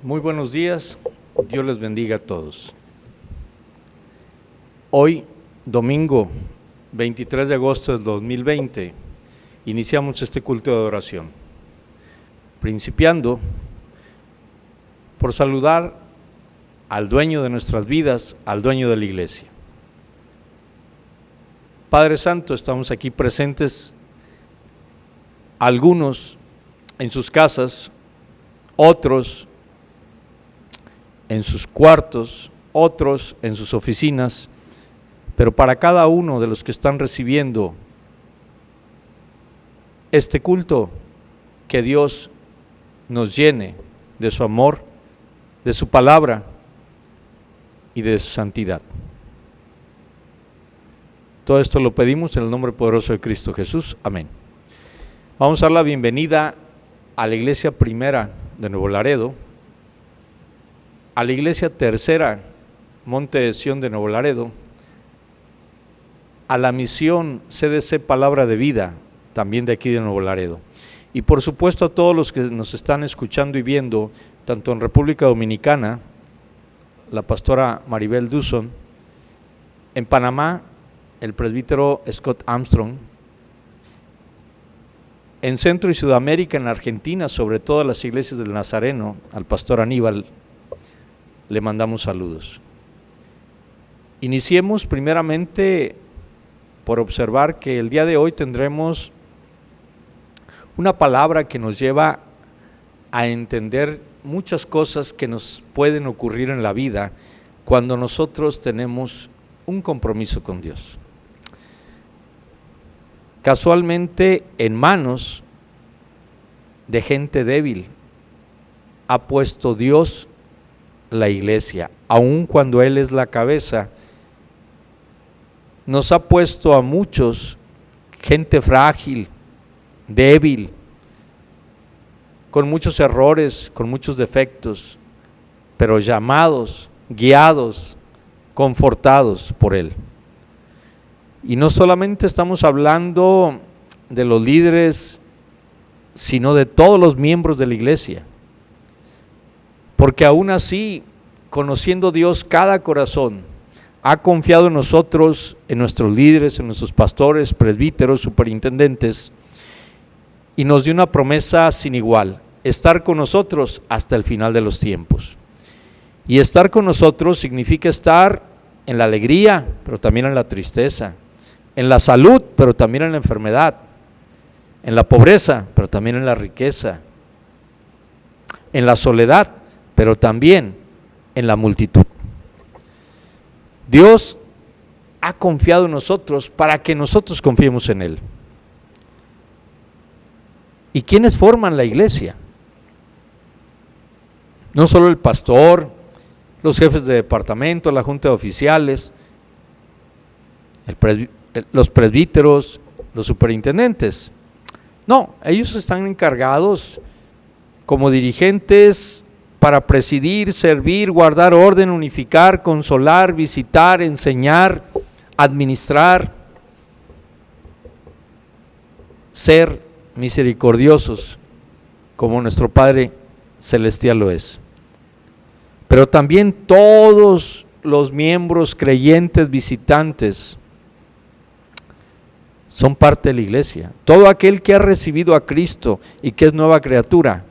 Muy buenos días, Dios les bendiga a todos. Hoy, domingo 23 de agosto del 2020, iniciamos este culto de adoración, principiando por saludar al dueño de nuestras vidas, al dueño de la iglesia. Padre Santo, estamos aquí presentes, algunos en sus casas, otros en sus cuartos, otros en sus oficinas, pero para cada uno de los que están recibiendo este culto, que Dios nos llene de su amor, de su palabra y de su santidad. Todo esto lo pedimos en el nombre poderoso de Cristo Jesús. Amén. Vamos a dar la bienvenida a la Iglesia Primera de Nuevo Laredo, a la Iglesia Tercera Monte de Sión de Nuevo Laredo, a la misión CDC Palabra de Vida, también de aquí de Nuevo Laredo, y por supuesto a todos los que nos están escuchando y viendo, tanto en República Dominicana, la pastora Maribel Duzon, en Panamá, el presbítero Scott Armstrong, en Centro y Sudamérica, en Argentina, sobre todo las iglesias del Nazareno, al pastor Aníbal, le mandamos saludos. Iniciemos primeramente por observar que el día de hoy tendremos una palabra que nos lleva a entender muchas cosas que nos pueden ocurrir en la vida cuando nosotros tenemos un compromiso con Dios. Casualmente, en manos de gente débil ha puesto Dios la iglesia, aun cuando Él es la cabeza. Nos ha puesto a muchos, gente frágil, débil, con muchos errores, con muchos defectos, pero llamados, guiados, confortados por Él. Y no solamente estamos hablando de los líderes, sino de todos los miembros de la iglesia, porque aún así, conociendo Dios, cada corazón ha confiado en nosotros, en nuestros líderes, en nuestros pastores, presbíteros, superintendentes, y nos dio una promesa sin igual: estar con nosotros hasta el final de los tiempos. Y estar con nosotros significa estar en la alegría, pero también en la tristeza, en la salud, pero también en la enfermedad, en la pobreza, pero también en la riqueza, en la soledad, pero también en la multitud. Dios ha confiado en nosotros para que nosotros confiemos en Él. ¿Y quiénes forman la iglesia? No solo el pastor, los jefes de departamento, la junta de oficiales, los presbíteros, los superintendentes. No, ellos están encargados como dirigentes para presidir, servir, guardar orden, unificar, consolar, visitar, enseñar, administrar, ser misericordiosos como nuestro Padre Celestial lo es. Pero también todos los miembros creyentes visitantes son parte de la iglesia. Todo aquel que ha recibido a Cristo y que es nueva criatura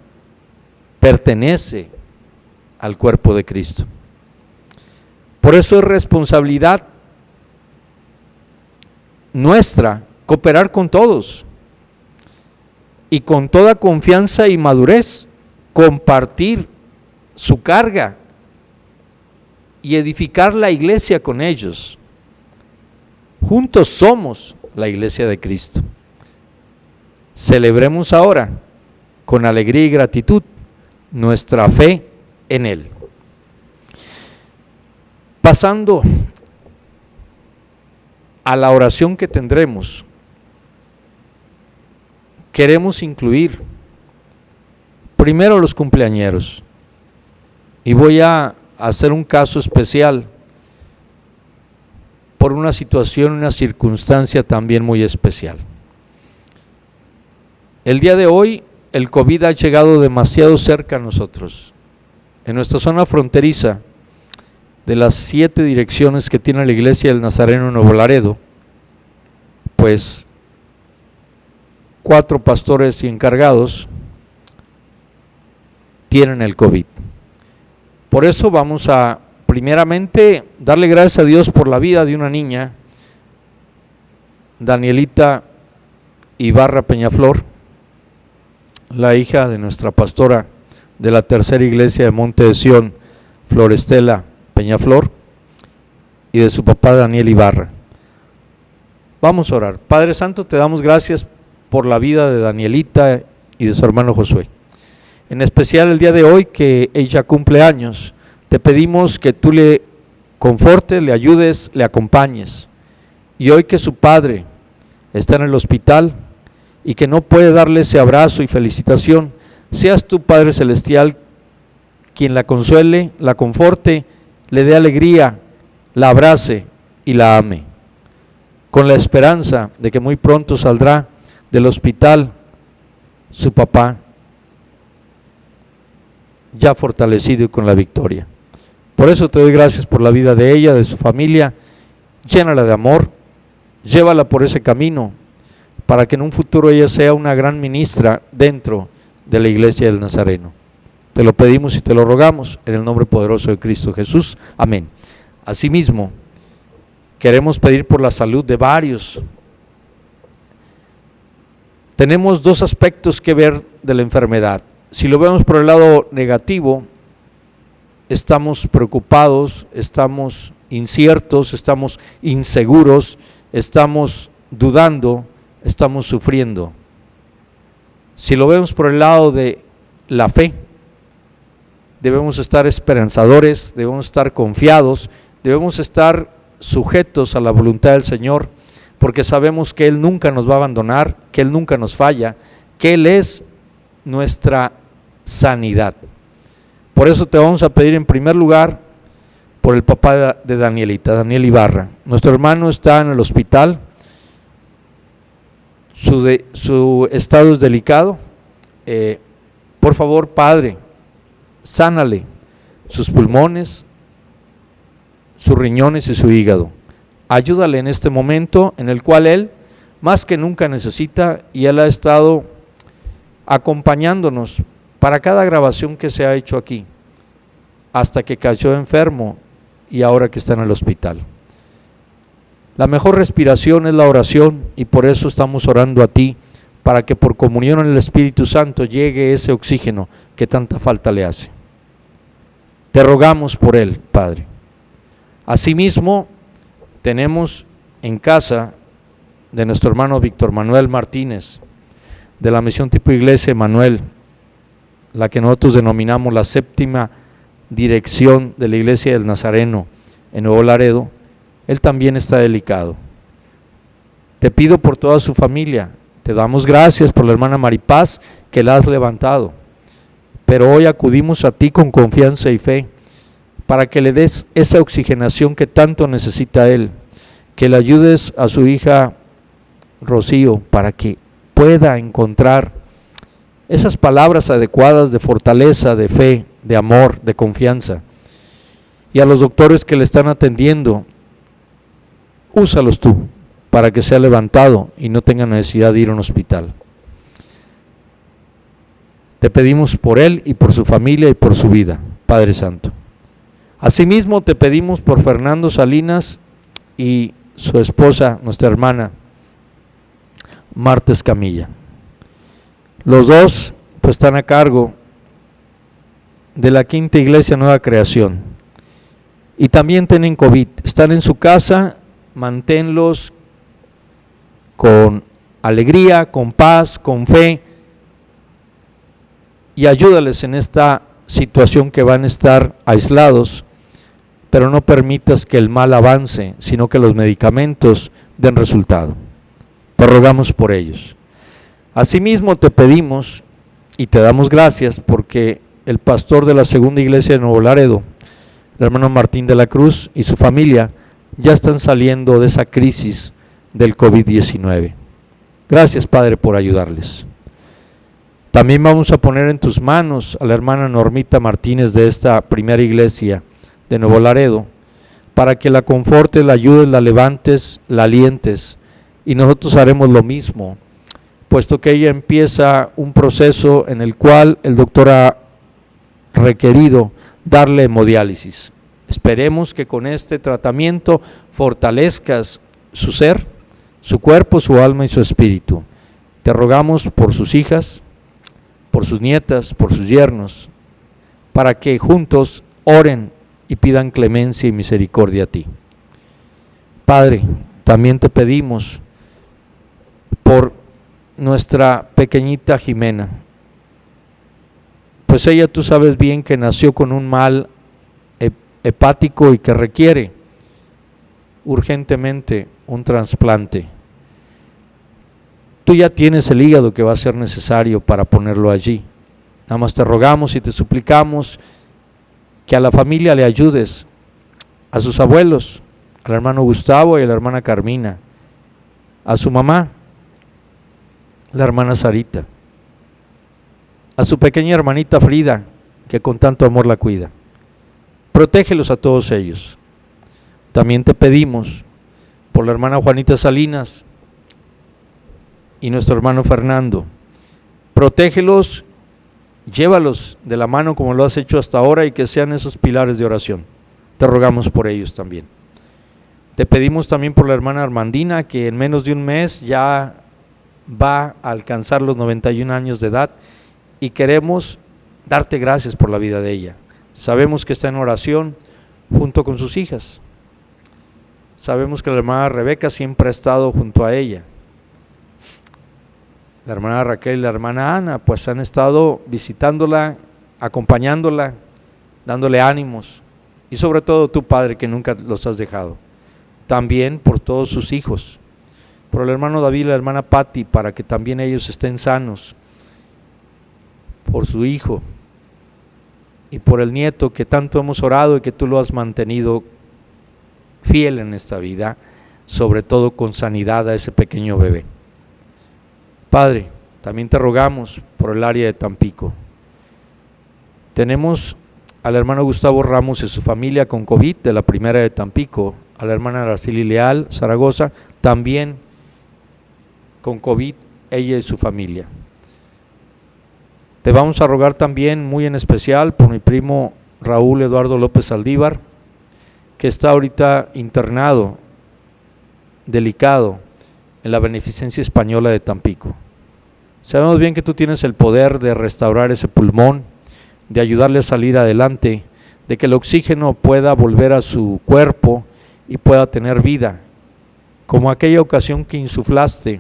pertenece al cuerpo de Cristo. Por eso es responsabilidad nuestra cooperar con todos y con toda confianza y madurez compartir su carga y edificar la iglesia con ellos. Juntos somos la iglesia de Cristo. Celebremos ahora con alegría y gratitud nuestra fe en Él. Pasando a la oración que tendremos, queremos incluir primero los cumpleañeros, y voy a hacer un caso especial por una situación, una circunstancia también muy especial. El día de hoy el COVID ha llegado demasiado cerca a nosotros. en nuestra zona fronteriza, de las 7 direcciones que tiene la Iglesia del Nazareno en Nuevo Laredo, pues 4 pastores y encargados tienen el COVID. Por eso vamos a primeramente darle gracias a Dios por la vida de una niña, Danielita Ibarra Peñaflor, la hija de nuestra pastora de la tercera iglesia de Monte de Sión, Florestela Peñaflor, y de su papá Daniel Ibarra. Vamos a orar. Padre Santo, te damos gracias por la vida de Danielita y de su hermano Josué. En especial el día de hoy que ella cumple años, te pedimos que tú le confortes, le ayudes, le acompañes. Y hoy que su padre está en el hospital y que no puede darle ese abrazo y felicitación, seas tú, Padre Celestial, quien la consuele, la conforte, le dé alegría, la abrace y la ame, con la esperanza de que muy pronto saldrá del hospital su papá, ya fortalecido y con la victoria. Por eso te doy gracias por la vida de ella, de su familia. Llénala de amor, llévala por ese camino, para que en un futuro ella sea una gran ministra dentro de la Iglesia del Nazareno. Te lo pedimos y te lo rogamos en el nombre poderoso de Cristo Jesús. Amén. Asimismo, queremos pedir por la salud de varios. Tenemos 2 aspectos que ver de la enfermedad. Si lo vemos por el lado negativo, estamos preocupados, estamos inciertos, estamos inseguros, estamos dudando, estamos sufriendo. Si lo vemos por el lado de la fe, debemos estar esperanzadores, debemos estar confiados, debemos estar sujetos a la voluntad del Señor, porque sabemos que Él nunca nos va a abandonar, que Él nunca nos falla, que Él es nuestra sanidad. Por eso te vamos a pedir en primer lugar por el papá de Danielita, Daniel Ibarra. Nuestro hermano está en el hospital, su estado es delicado. Por favor, Padre, sánale sus pulmones, sus riñones y su hígado. Ayúdale en este momento en el cual él más que nunca necesita, y él ha estado acompañándonos para cada grabación que se ha hecho aquí, hasta que cayó enfermo y ahora que está en el hospital. La mejor respiración es la oración, y por eso estamos orando a ti, para que por comunión en el Espíritu Santo llegue ese oxígeno que tanta falta le hace. Te rogamos por él, Padre. Asimismo, tenemos en casa de nuestro hermano Víctor Manuel Martínez, de la Misión Tipo Iglesia Emanuel, la que nosotros denominamos la 7ª dirección de la Iglesia del Nazareno en Nuevo Laredo. Él también está delicado. Te pido por toda su familia. Te damos gracias por la hermana Maripaz, que la has levantado, pero hoy acudimos a ti con confianza y fe para que le des esa oxigenación que tanto necesita él, que le ayudes a su hija Rocío para que pueda encontrar esas palabras adecuadas de fortaleza, de fe, de amor, de confianza. Y a los doctores que le están atendiendo, úsalos tú para que sea levantado y no tenga necesidad de ir a un hospital. Te pedimos por él y por su familia y por su vida, Padre Santo. Asimismo te pedimos por Fernando Salinas y su esposa, nuestra hermana Marta Escamilla. Los dos pues están a cargo de la 5ª Iglesia Nueva Creación y también tienen COVID. Están en su casa, manténlos con alegría, con paz, con fe, y ayúdales en esta situación que van a estar aislados, pero no permitas que el mal avance, sino que los medicamentos den resultado. Te rogamos por ellos. Asimismo te pedimos y te damos gracias porque el pastor de la 2ª Iglesia de Nuevo Laredo, el hermano Martín de la Cruz, y su familia ya están saliendo de esa crisis del COVID-19. Gracias, Padre, por ayudarles. También vamos a poner en tus manos a la hermana Normita Martínez de esta primera iglesia de Nuevo Laredo, para que la confortes, la ayudes, la levantes, la alientes, y nosotros haremos lo mismo, puesto que ella empieza un proceso en el cual el doctor ha requerido darle hemodiálisis. Esperemos que con este tratamiento fortalezcas su ser, su cuerpo, su alma y su espíritu. Te rogamos por sus hijas, por sus nietas, por sus yernos, para que juntos oren y pidan clemencia y misericordia a ti. Padre, también te pedimos por nuestra pequeñita Jimena, pues ella tú sabes bien que nació con un mal hepático y que requiere urgentemente un trasplante. Tú ya tienes el hígado que va a ser necesario para ponerlo allí. Nada más te rogamos y te suplicamos que a la familia le ayudes, a sus abuelos, al hermano Gustavo y a la hermana Carmina, a su mamá, la hermana Sarita, a su pequeña hermanita Frida, que con tanto amor la cuida. Protégelos a todos ellos. También te pedimos por la hermana Juanita Salinas y nuestro hermano Fernando. Protégelos, llévalos de la mano como lo has hecho hasta ahora y que sean esos pilares de oración. Te rogamos por ellos también. Te pedimos también por la hermana Armandina, que en menos de un mes ya va a alcanzar los 91 años de edad y queremos darte gracias por la vida de ella. Sabemos que está en oración junto con sus hijas. Sabemos que la hermana Rebeca siempre ha estado junto a ella. La hermana Raquel y la hermana Ana pues han estado visitándola, acompañándola, dándole ánimos, y sobre todo tu Padre, que nunca los has dejado. También por todos sus hijos, por el hermano David y la hermana Patti, para que también ellos estén sanos, por su hijo y por el nieto que tanto hemos orado y que tú lo has mantenido fiel en esta vida, sobre todo con sanidad a ese pequeño bebé. Padre, también te rogamos por el área de Tampico. Tenemos al hermano Gustavo Ramos y su familia con COVID de la primera de Tampico, a la hermana Araceli Leal, Zaragoza, también con COVID, ella y su familia. Te vamos a rogar también muy en especial por mi primo Raúl Eduardo López Saldívar, que está ahorita internado, delicado, en la Beneficencia Española de Tampico. Sabemos bien que tú tienes el poder de restaurar ese pulmón, de ayudarle a salir adelante, de que el oxígeno pueda volver a su cuerpo y pueda tener vida, como aquella ocasión que insuflaste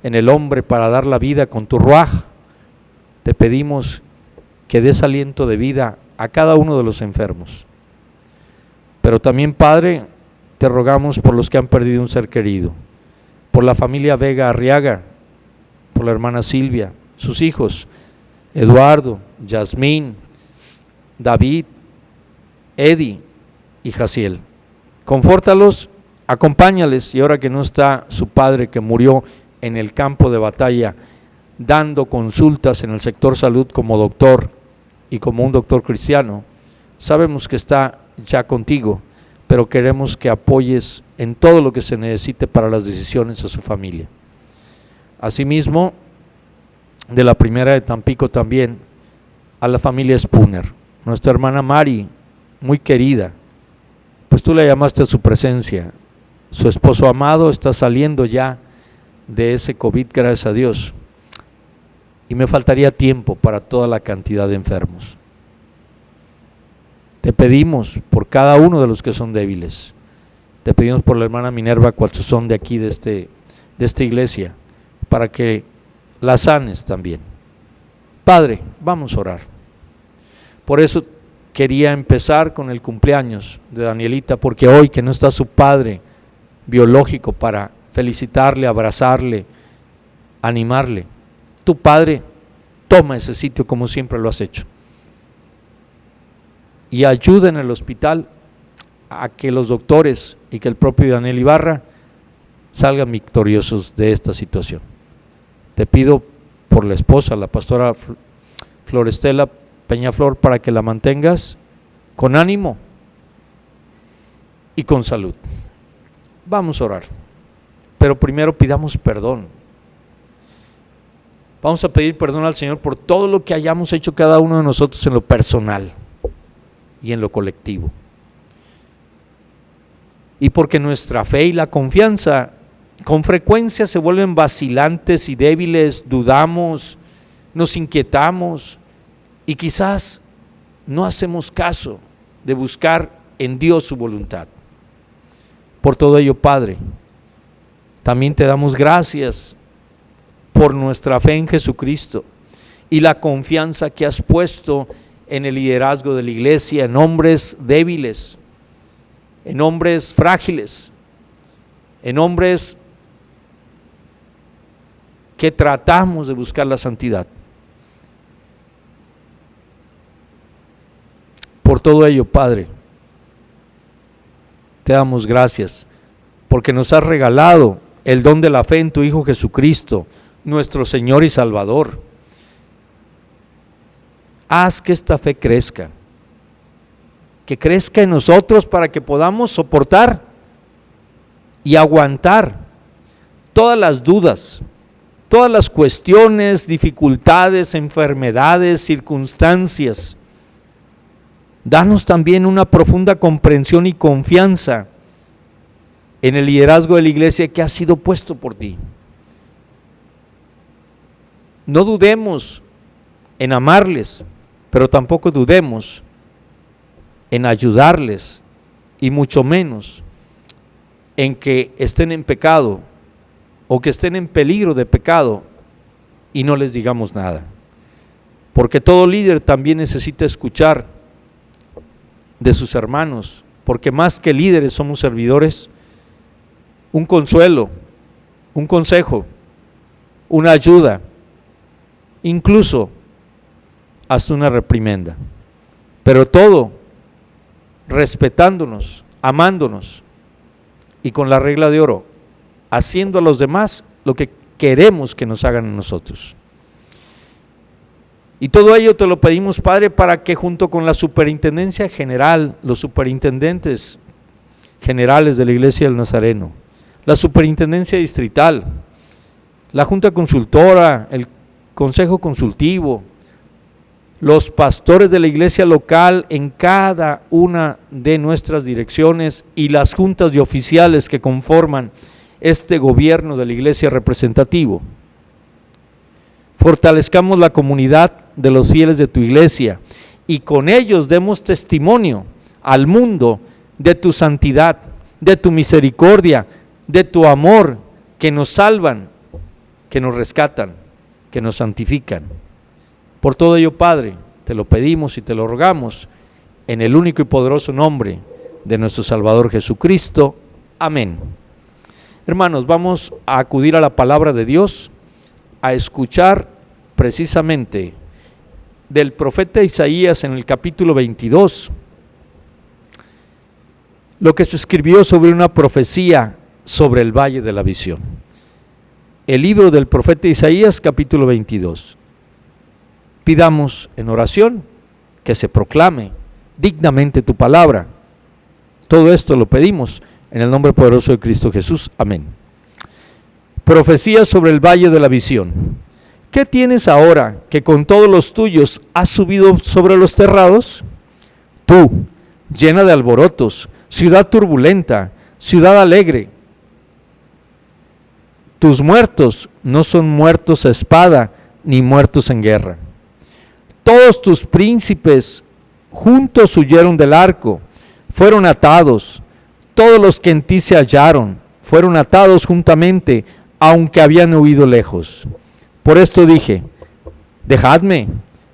en el hombre para dar la vida con tu ruaj. Te pedimos que des aliento de vida a cada uno de los enfermos. Pero también, Padre, te rogamos por los que han perdido un ser querido, por la familia Vega Arriaga, por la hermana Silvia, sus hijos, Eduardo, Yasmín, David, Eddie y Jaciel. Confórtalos, acompáñales, y ahora que no está su padre, que murió en el campo de batalla, dando consultas en el sector salud como doctor y como un doctor cristiano, sabemos que está ya contigo, pero queremos que apoyes en todo lo que se necesite para las decisiones a su familia. Asimismo, de la primera de Tampico también, a la familia Spooner, nuestra hermana Mari, muy querida, pues tú la llamaste a su presencia. Su esposo amado está saliendo ya de ese COVID, gracias a Dios, y me faltaría tiempo para toda la cantidad de enfermos. Te pedimos por cada uno de los que son débiles. Te pedimos por la hermana Minerva Cualzuzón de aquí, de esta iglesia, para que la sanes también. Padre, vamos a orar. Por eso quería empezar con el cumpleaños de Danielita, porque hoy que no está su padre biológico para felicitarle, abrazarle, animarle, tu Padre toma ese sitio como siempre lo has hecho y ayuda en el hospital a que los doctores y que el propio Daniel Ibarra salgan victoriosos de esta situación. Te pido por por la esposa, la pastora Florestela Peñaflor, para que la mantengas con ánimo y con salud. Vamos a orar, pero primero pidamos perdón. Vamos a pedir perdón al Señor por todo lo que hayamos hecho cada uno de nosotros en lo personal y en lo colectivo. Y porque nuestra fe y la confianza con frecuencia se vuelven vacilantes y débiles, dudamos, nos inquietamos y quizás no hacemos caso de buscar en Dios su voluntad. Por todo ello, Padre, también te damos gracias por nuestra fe en Jesucristo y la confianza que has puesto en el liderazgo de la iglesia, en hombres débiles, en hombres frágiles, en hombres que tratamos de buscar la santidad. Por todo ello, Padre, te damos gracias porque nos has regalado el don de la fe en tu Hijo Jesucristo, nuestro Señor y Salvador. Haz que esta fe crezca, que crezca en nosotros para que podamos soportar y aguantar todas las dudas, todas las cuestiones, dificultades, enfermedades, circunstancias. Danos también una profunda comprensión y confianza en el liderazgo de la iglesia que ha sido puesto por ti. No dudemos en amarles, pero tampoco dudemos en ayudarles, y mucho menos en que estén en pecado o que estén en peligro de pecado y no les digamos nada. Porque todo líder también necesita escuchar de sus hermanos, porque más que líderes somos servidores, un consuelo, un consejo, una ayuda, incluso hasta una reprimenda, pero todo respetándonos, amándonos y con la regla de oro, haciendo a los demás lo que queremos que nos hagan a nosotros. Y todo ello te lo pedimos, Padre, para que junto con la superintendencia general, los superintendentes generales de la Iglesia del Nazareno, la superintendencia distrital, la junta consultora, el consejo consultivo, los pastores de la iglesia local en cada una de nuestras direcciones y las juntas de oficiales que conforman este gobierno de la iglesia representativo. Fortalezcamos la comunidad de los fieles de tu iglesia y con ellos demos testimonio al mundo de tu santidad, de tu misericordia, de tu amor, que nos salvan, que nos rescatan, que nos santifican. Por todo ello, Padre, te lo pedimos y te lo rogamos en el único y poderoso nombre de nuestro Salvador Jesucristo. Amén. Hermanos, vamos a acudir a la palabra de Dios, a escuchar precisamente del profeta Isaías en el capítulo 22, lo que se escribió sobre una profecía sobre el valle de la visión. El libro del profeta Isaías, capítulo 22. Pidamos en oración que se proclame dignamente tu palabra. Todo esto lo pedimos en el nombre poderoso de Cristo Jesús. Amén. Profecía sobre el valle de la visión. ¿Qué tienes ahora que con todos los tuyos has subido sobre los terrados? Tú, llena de alborotos, ciudad turbulenta, ciudad alegre. Tus muertos no son muertos a espada, ni muertos en guerra. Todos tus príncipes juntos huyeron del arco, fueron atados. Todos los que en ti se hallaron fueron atados juntamente, aunque habían huido lejos. Por esto dije: dejadme,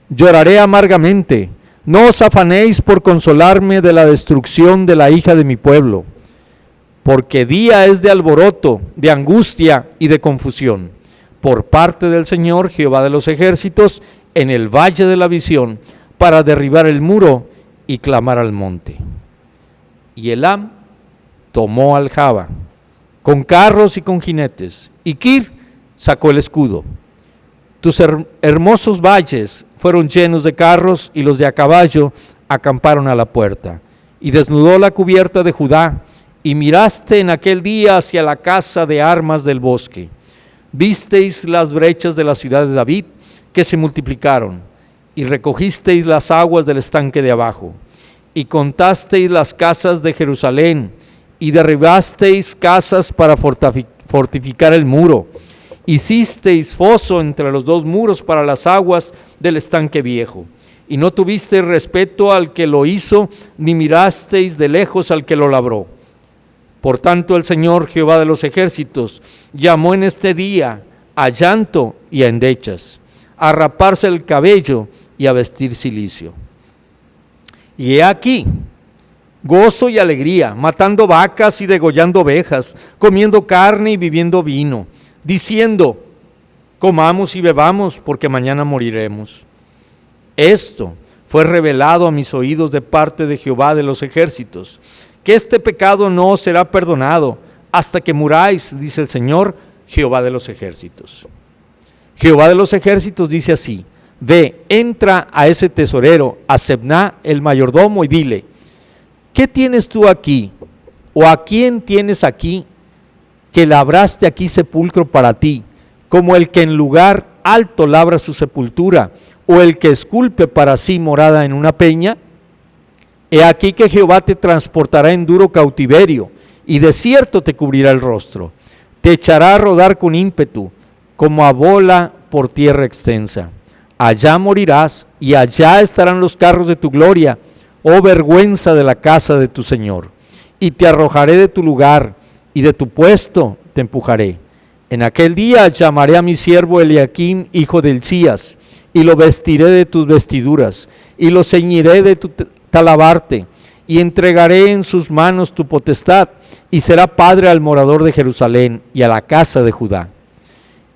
lloraré amargamente, no os afanéis por consolarme de la destrucción de la hija de mi pueblo, porque día es de alboroto, de angustia y de confusión, por parte del Señor Jehová de los ejércitos, en el valle de la visión, para derribar el muro y clamar al monte. Y Elam tomó aljaba, con carros y con jinetes, y Kir sacó el escudo. Tus hermosos valles fueron llenos de carros, y los de a caballo acamparon a la puerta. Y desnudó la cubierta de Judá, y miraste en aquel día hacia la casa de armas del bosque. Visteis las brechas de la ciudad de David, que se multiplicaron, y recogisteis las aguas del estanque de abajo, y contasteis las casas de Jerusalén, y derribasteis casas para fortificar el muro. Hicisteis foso entre los dos muros para las aguas del estanque viejo, y no tuvisteis respeto al que lo hizo, ni mirasteis de lejos al que lo labró. Por tanto, el Señor Jehová de los ejércitos llamó en este día a llanto y a endechas, a raparse el cabello y a vestir cilicio. Y he aquí, gozo y alegría, matando vacas y degollando ovejas, comiendo carne y bebiendo vino, diciendo: comamos y bebamos, porque mañana moriremos. Esto fue revelado a mis oídos de parte de Jehová de los ejércitos, que este pecado no os será perdonado hasta que muráis, dice el Señor Jehová de los ejércitos. Jehová de los ejércitos dice así: ve, entra a ese tesorero, a Sebna el mayordomo, y dile: ¿qué tienes tú aquí? ¿O a quién tienes aquí que labraste aquí sepulcro para ti, como el que en lugar alto labra su sepultura, o el que esculpe para sí morada en una peña? He aquí que Jehová te transportará en duro cautiverio, y de cierto te cubrirá el rostro. Te echará a rodar con ímpetu, como a bola por tierra extensa. Allá morirás, y allá estarán los carros de tu gloria, oh vergüenza de la casa de tu Señor. Y te arrojaré de tu lugar, y de tu puesto te empujaré. En aquel día llamaré a mi siervo Eliaquim, hijo de Hilcías, y lo vestiré de tus vestiduras, y lo ceñiré de tu talabarte, y entregaré en sus manos tu potestad, y será padre al morador de Jerusalén y a la casa de Judá.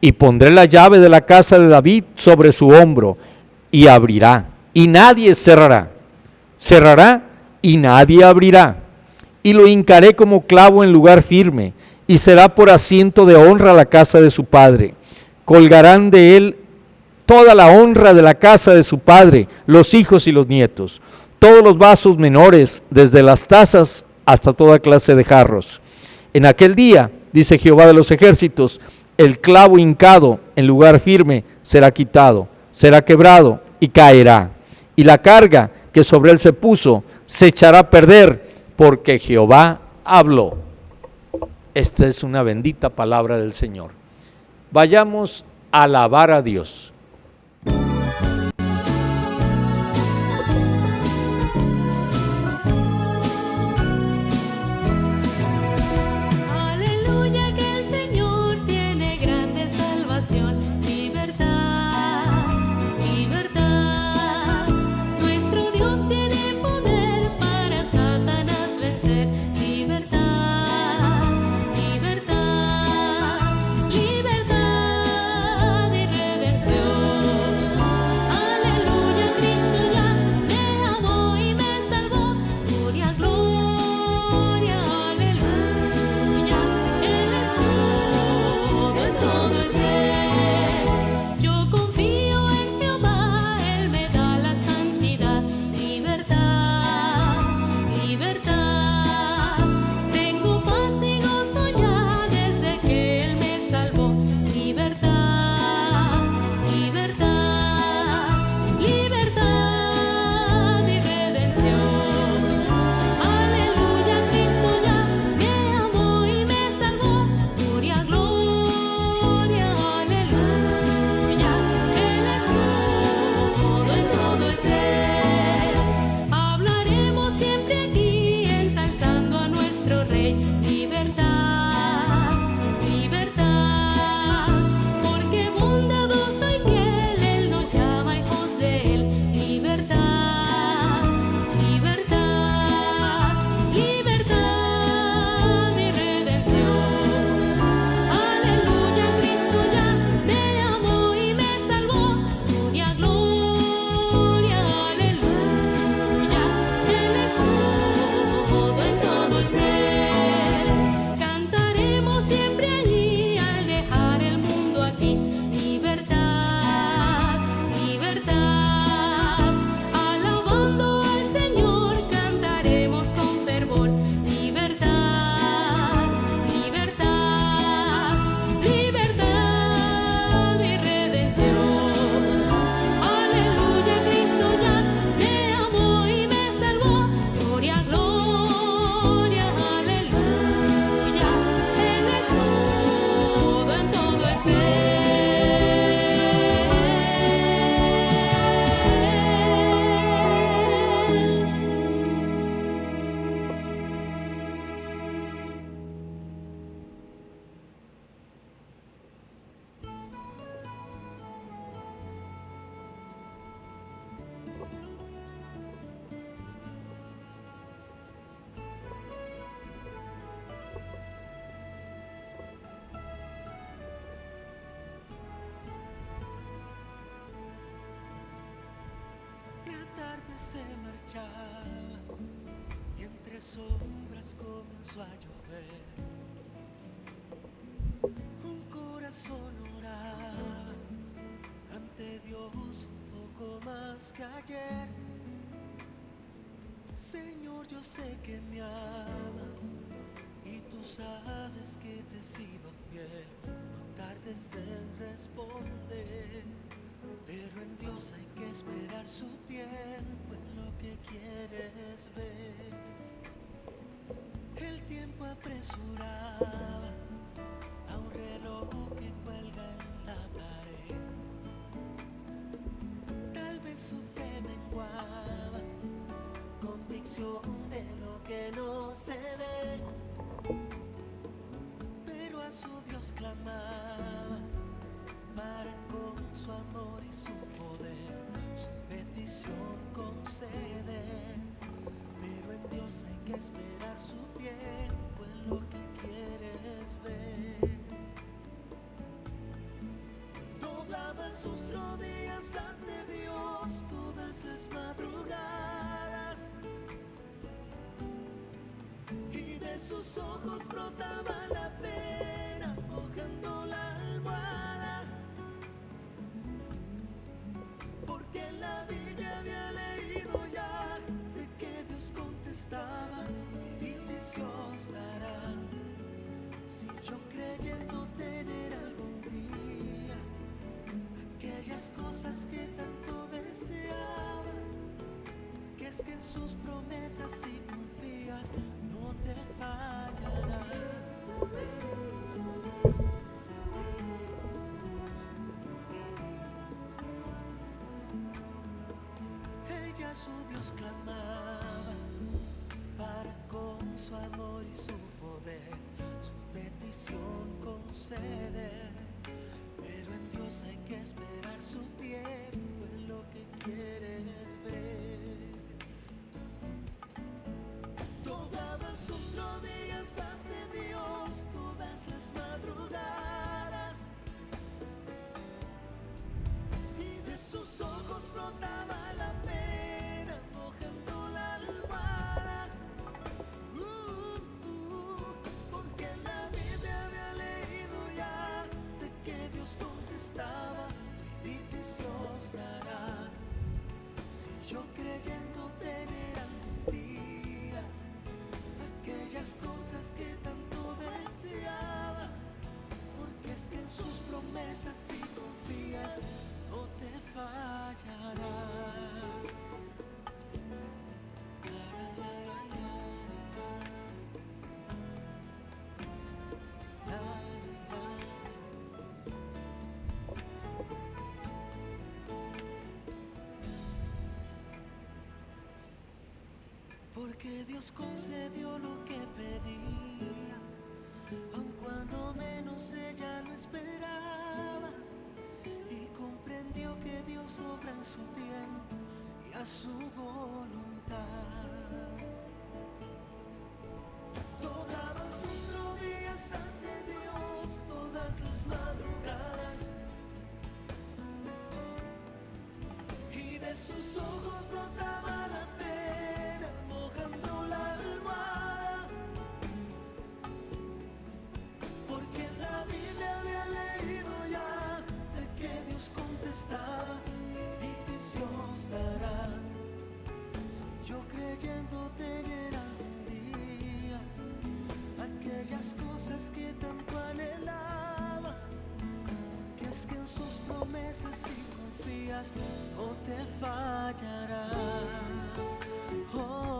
Y pondré la llave de la casa de David sobre su hombro, y abrirá, y nadie cerrará. Cerrará, y nadie abrirá. Y lo hincaré como clavo en lugar firme, y será por asiento de honra la casa de su padre. Colgarán de él toda la honra de la casa de su padre, los hijos y los nietos, todos los vasos menores, desde las tazas hasta toda clase de jarros. En aquel día, dice Jehová de los ejércitos, el clavo hincado en lugar firme será quitado, será quebrado y caerá. Y la carga que sobre él se puso se echará a perder, porque Jehová habló. Esta es una bendita palabra del Señor. Vayamos a alabar a Dios. Libertad y redención. se marchaba y entre sombras comenzó a llover. Un corazón oraba ante Dios un poco más que ayer. Señor, yo sé que me amas y tú sabes que te he sido fiel. No tardes en responder, pero en Dios hay que esperar su tiempo en lo que quieres ver. El tiempo apresuraba a un reloj que cuelga en la pared. Tal vez su fe menguaba, convicción de lo que no se ve, pero a su Dios clamaba para con su amor y su poder su petición conceder. Pero en Dios hay que esperar su tiempo en lo que quieres ver. Doblaba sus rodillas ante Dios todas las madrugadas y de sus ojos brotaba la pena mojando la almohada, porque en la Biblia había leído ya de que Dios contestaba: mi Dios dará. Si yo creyendo tener algún día aquellas cosas que tanto deseaba, que es que en sus promesas si confías no te fallará. Ella a su Dios clamaba para con su amor y su poder su petición conceder. Pero en Dios hay que esperar su tiempo en lo que quieres ver. Doblaba sus rodillas ante Dios todas las madrugadas y de sus ojos brotaba la pena mojando la almohada. Porque en la Biblia había leído ya de que Dios contestaba: mi Dios dará. Si yo creyendo tener algún día aquellas cosas que tanto deseaba, porque es que en sus promesas si confías no te fallará. Porque Dios concedió lo que pedía, aun cuando menos ella lo esperaba, y comprendió que Dios obra en su tiempo y a su voluntad. Doblaba sus rodillas ante Dios todas las madrugadas y de sus ojos brotaba la pena mojando la almohada, porque en la Biblia había leído ya de que Dios contestaba: mi Dios dará. Si yo creyendo tener algún día aquellas cosas que tanto anhelaba, que es que en sus promesas si confías no te fallará. Oh.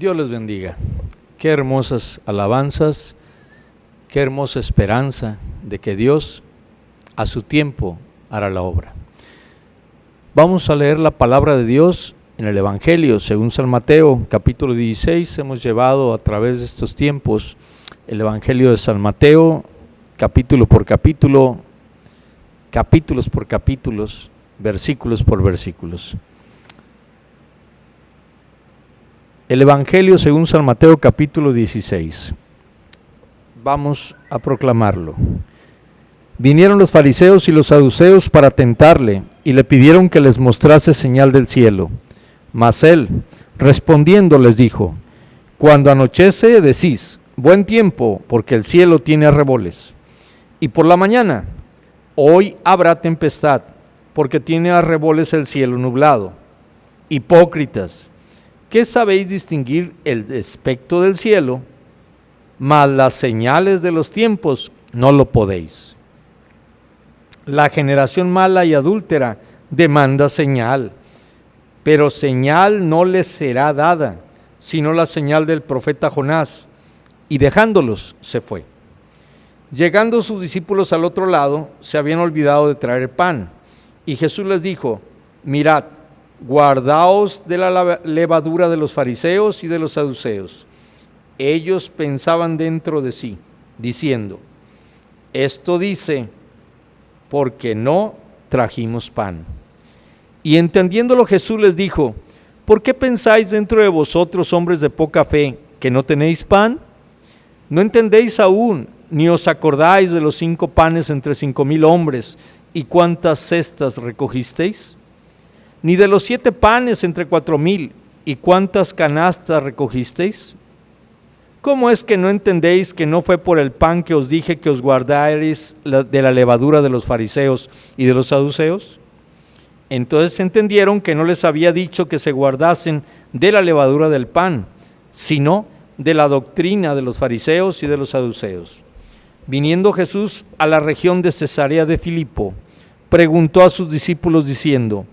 Dios les bendiga. Qué hermosas alabanzas, qué hermosa esperanza de que Dios a su tiempo hará la obra. Vamos a leer la palabra de Dios en el Evangelio según San Mateo, capítulo 16. Hemos llevado a través de estos tiempos el Evangelio de San Mateo, capítulo por capítulo, capítulos por capítulos, versículos por versículos. El Evangelio según San Mateo, capítulo 16. Vamos a proclamarlo. Vinieron los fariseos y los saduceos para tentarle, y le pidieron que les mostrase señal del cielo. Mas él, respondiendo, les dijo: cuando anochece, decís, buen tiempo, porque el cielo tiene arreboles. Y por la mañana, hoy habrá tempestad, porque tiene arreboles el cielo nublado. Hipócritas, ¿qué sabéis distinguir el aspecto del cielo? Mas las señales de los tiempos no lo podéis. La generación mala y adúltera demanda señal, pero señal no les será dada, sino la señal del profeta Jonás. Y dejándolos, se fue. Llegando sus discípulos al otro lado, se habían olvidado de traer pan. Y Jesús les dijo: mirad, guardaos de la levadura de los fariseos y de los saduceos. Ellos pensaban dentro de sí, diciendo: esto dice, porque no trajimos pan. Y entendiéndolo Jesús les dijo: ¿por qué pensáis dentro de vosotros, hombres de poca fe, que no tenéis pan? ¿No entendéis aún, ni os acordáis de los 5 panes entre 5,000 hombres, y cuántas cestas recogisteis? Ni de los 7 panes entre 4,000, y cuántas canastas recogisteis? ¿Cómo es que no entendéis que no fue por el pan que os dije que os guardaréis de la levadura de los fariseos y de los saduceos? Entonces entendieron que no les había dicho que se guardasen de la levadura del pan, sino de la doctrina de los fariseos y de los saduceos. Viniendo Jesús a la región de Cesarea de Filipo, preguntó a sus discípulos diciendo: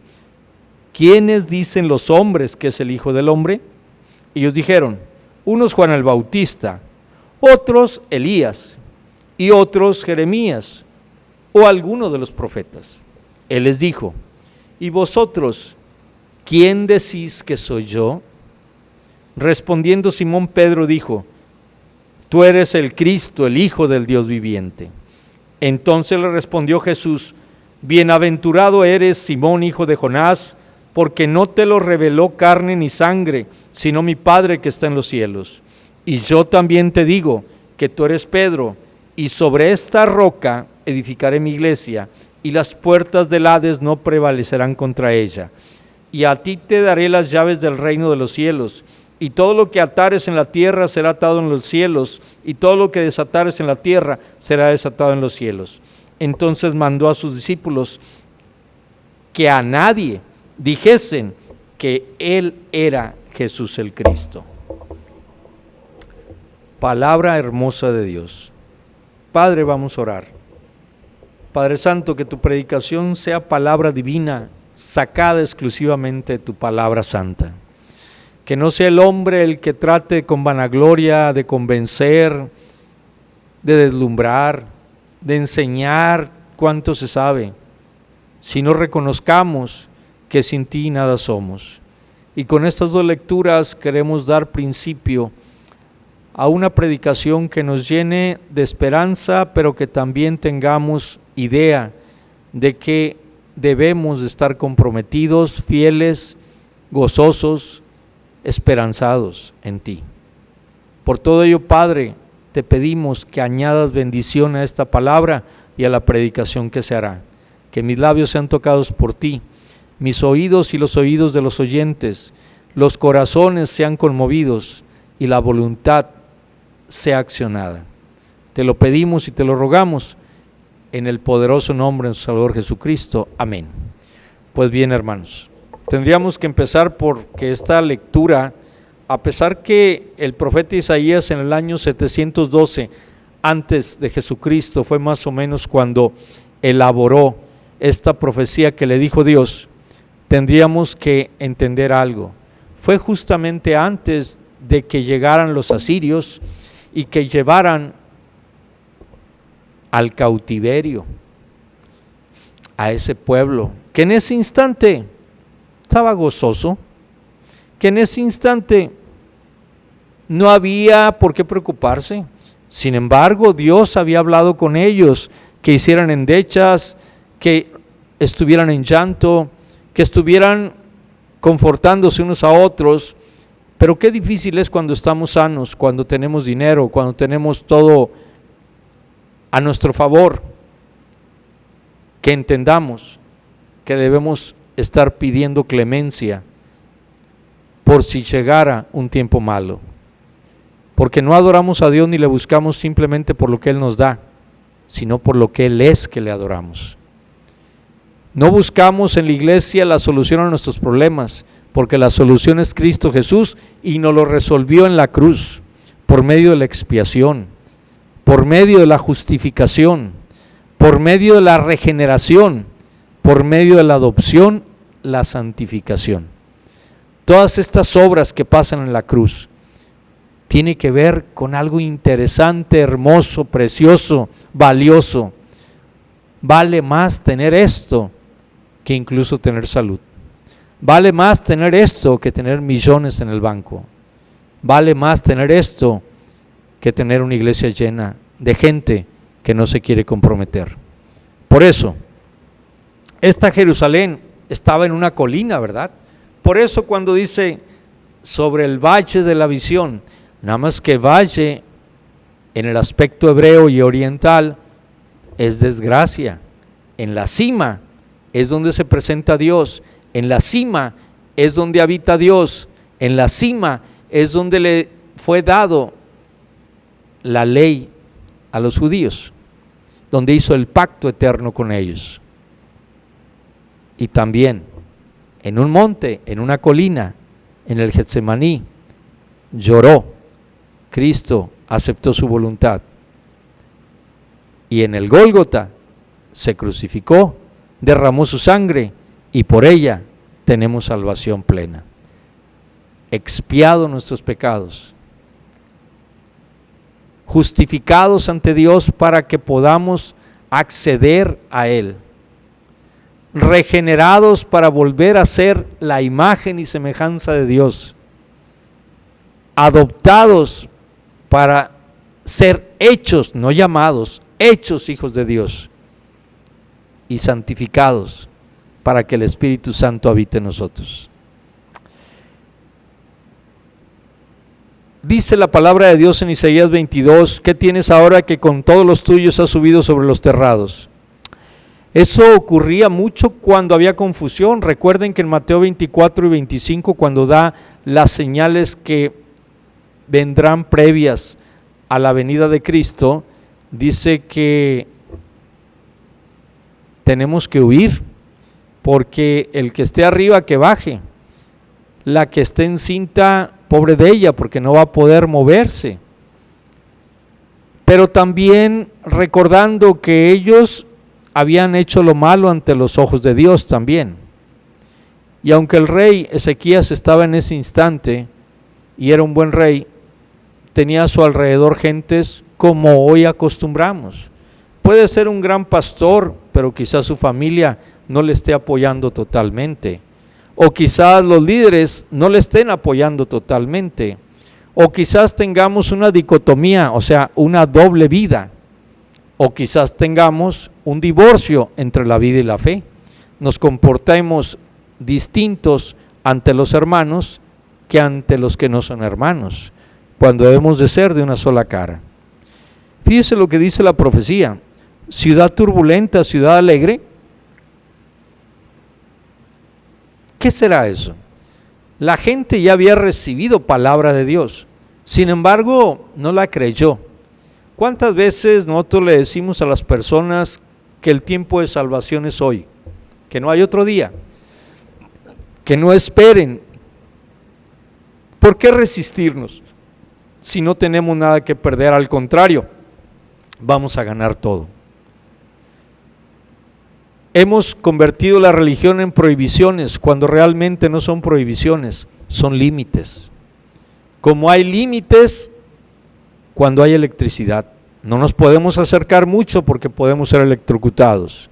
¿quiénes dicen los hombres que es el Hijo del Hombre? Ellos dijeron: unos Juan el Bautista, otros Elías, y otros Jeremías, o alguno de los profetas. Él les dijo: ¿y vosotros, quién decís que soy yo? Respondiendo Simón Pedro dijo: tú eres el Cristo, el Hijo del Dios viviente. Entonces le respondió Jesús: bienaventurado eres, Simón, hijo de Jonás, porque no te lo reveló carne ni sangre, sino mi Padre que está en los cielos. Y yo también te digo que tú eres Pedro, y sobre esta roca edificaré mi iglesia, y las puertas del Hades no prevalecerán contra ella. Y a ti te daré las llaves del reino de los cielos, y todo lo que atares en la tierra será atado en los cielos, y todo lo que desatares en la tierra será desatado en los cielos. Entonces mandó a sus discípulos que a nadie dijesen que él era Jesús el Cristo. Palabra hermosa de Dios. Padre, vamos a orar. Padre Santo, que tu predicación sea palabra divina, sacada exclusivamente de tu palabra santa. Que no sea el hombre el que trate con vanagloria de convencer, de deslumbrar, de enseñar cuánto se sabe, sino reconozcamos que sin ti nada somos. Y con estas 2 lecturas queremos dar principio a una predicación que nos llene de esperanza, pero que también tengamos idea de que debemos de estar comprometidos, fieles, gozosos, esperanzados en ti. Por todo ello, Padre, te pedimos que añadas bendición a esta palabra y a la predicación que se hará. Que mis labios sean tocados por ti, mis oídos y los oídos de los oyentes, los corazones sean conmovidos y la voluntad sea accionada. Te lo pedimos y te lo rogamos en el poderoso nombre de nuestro Salvador Jesucristo. Amén. Pues bien, hermanos, tendríamos que empezar porque esta lectura, a pesar que el profeta Isaías en el año 712 antes de Jesucristo fue más o menos cuando elaboró esta profecía que le dijo Dios, tendríamos que entender algo. Fue justamente antes de que llegaran los asirios y que llevaran al cautiverio a ese pueblo, que en ese instante estaba gozoso, que en ese instante no había por qué preocuparse. Sin embargo, Dios había hablado con ellos, que hicieran endechas, que estuvieran en llanto, que estuvieran confortándose unos a otros. Pero qué difícil es cuando estamos sanos, cuando tenemos dinero, cuando tenemos todo a nuestro favor, que entendamos que debemos estar pidiendo clemencia por si llegara un tiempo malo, porque no adoramos a Dios ni le buscamos simplemente por lo que Él nos da, sino por lo que Él es que le adoramos. No buscamos en la iglesia la solución a nuestros problemas, porque la solución es Cristo Jesús y nos lo resolvió en la cruz, por medio de la expiación, por medio de la justificación, por medio de la regeneración, por medio de la adopción, la santificación. Todas estas obras que pasan en la cruz tienen que ver con algo interesante, hermoso, precioso, valioso. Vale más tener esto que incluso tener salud. Vale más tener esto que tener millones en el banco. Vale más tener esto que tener una iglesia llena de gente que no se quiere comprometer. Por eso, esta Jerusalén estaba en una colina, ¿verdad? Por eso cuando dice sobre el valle de la visión, nada más que valle en el aspecto hebreo y oriental es desgracia. En la cima es donde se presenta Dios, en la cima es donde habita Dios, en la cima es donde le fue dado la ley a los judíos, donde hizo el pacto eterno con ellos. Y también en un monte, en una colina, en el Getsemaní, lloró. Cristo aceptó su voluntad. Y en el Gólgota se crucificó, derramó su sangre y por ella tenemos salvación plena. Expiado nuestros pecados, justificados ante Dios para que podamos acceder a Él, regenerados para volver a ser la imagen y semejanza de Dios, adoptados para ser hechos, no llamados, hechos hijos de Dios, y santificados para que el Espíritu Santo habite en nosotros. Dice la palabra de Dios en Isaías 22, ¿qué tienes ahora que con todos los tuyos has subido sobre los terrados? Eso ocurría mucho cuando había confusión. Recuerden que en Mateo 24 y 25, cuando da las señales que vendrán previas a la venida de Cristo, dice que tenemos que huir, porque el que esté arriba que baje, la que esté encinta, pobre de ella, porque no va a poder moverse. Pero también recordando que ellos habían hecho lo malo ante los ojos de Dios también. Y aunque el rey Ezequías estaba en ese instante y era un buen rey, tenía a su alrededor gentes como hoy acostumbramos. Puede ser un gran pastor, pero quizás su familia no le esté apoyando totalmente. O quizás los líderes no le estén apoyando totalmente. O quizás tengamos una dicotomía, o sea, una doble vida. O quizás tengamos un divorcio entre la vida y la fe. Nos comportemos distintos ante los hermanos que ante los que no son hermanos, cuando debemos de ser de una sola cara. Fíjese lo que dice la profecía: ciudad turbulenta, ciudad alegre. ¿Qué será eso? La gente ya había recibido palabra de Dios, sin embargo no la creyó. ¿Cuántas veces nosotros le decimos a las personas que el tiempo de salvación es hoy, que no hay otro día, que no esperen? ¿Por qué resistirnos si no tenemos nada que perder? Al contrario, vamos a ganar todo. Hemos convertido la religión en prohibiciones cuando realmente no son prohibiciones, son límites. como hay límites cuando hay electricidad. No nos podemos acercar mucho porque podemos ser electrocutados.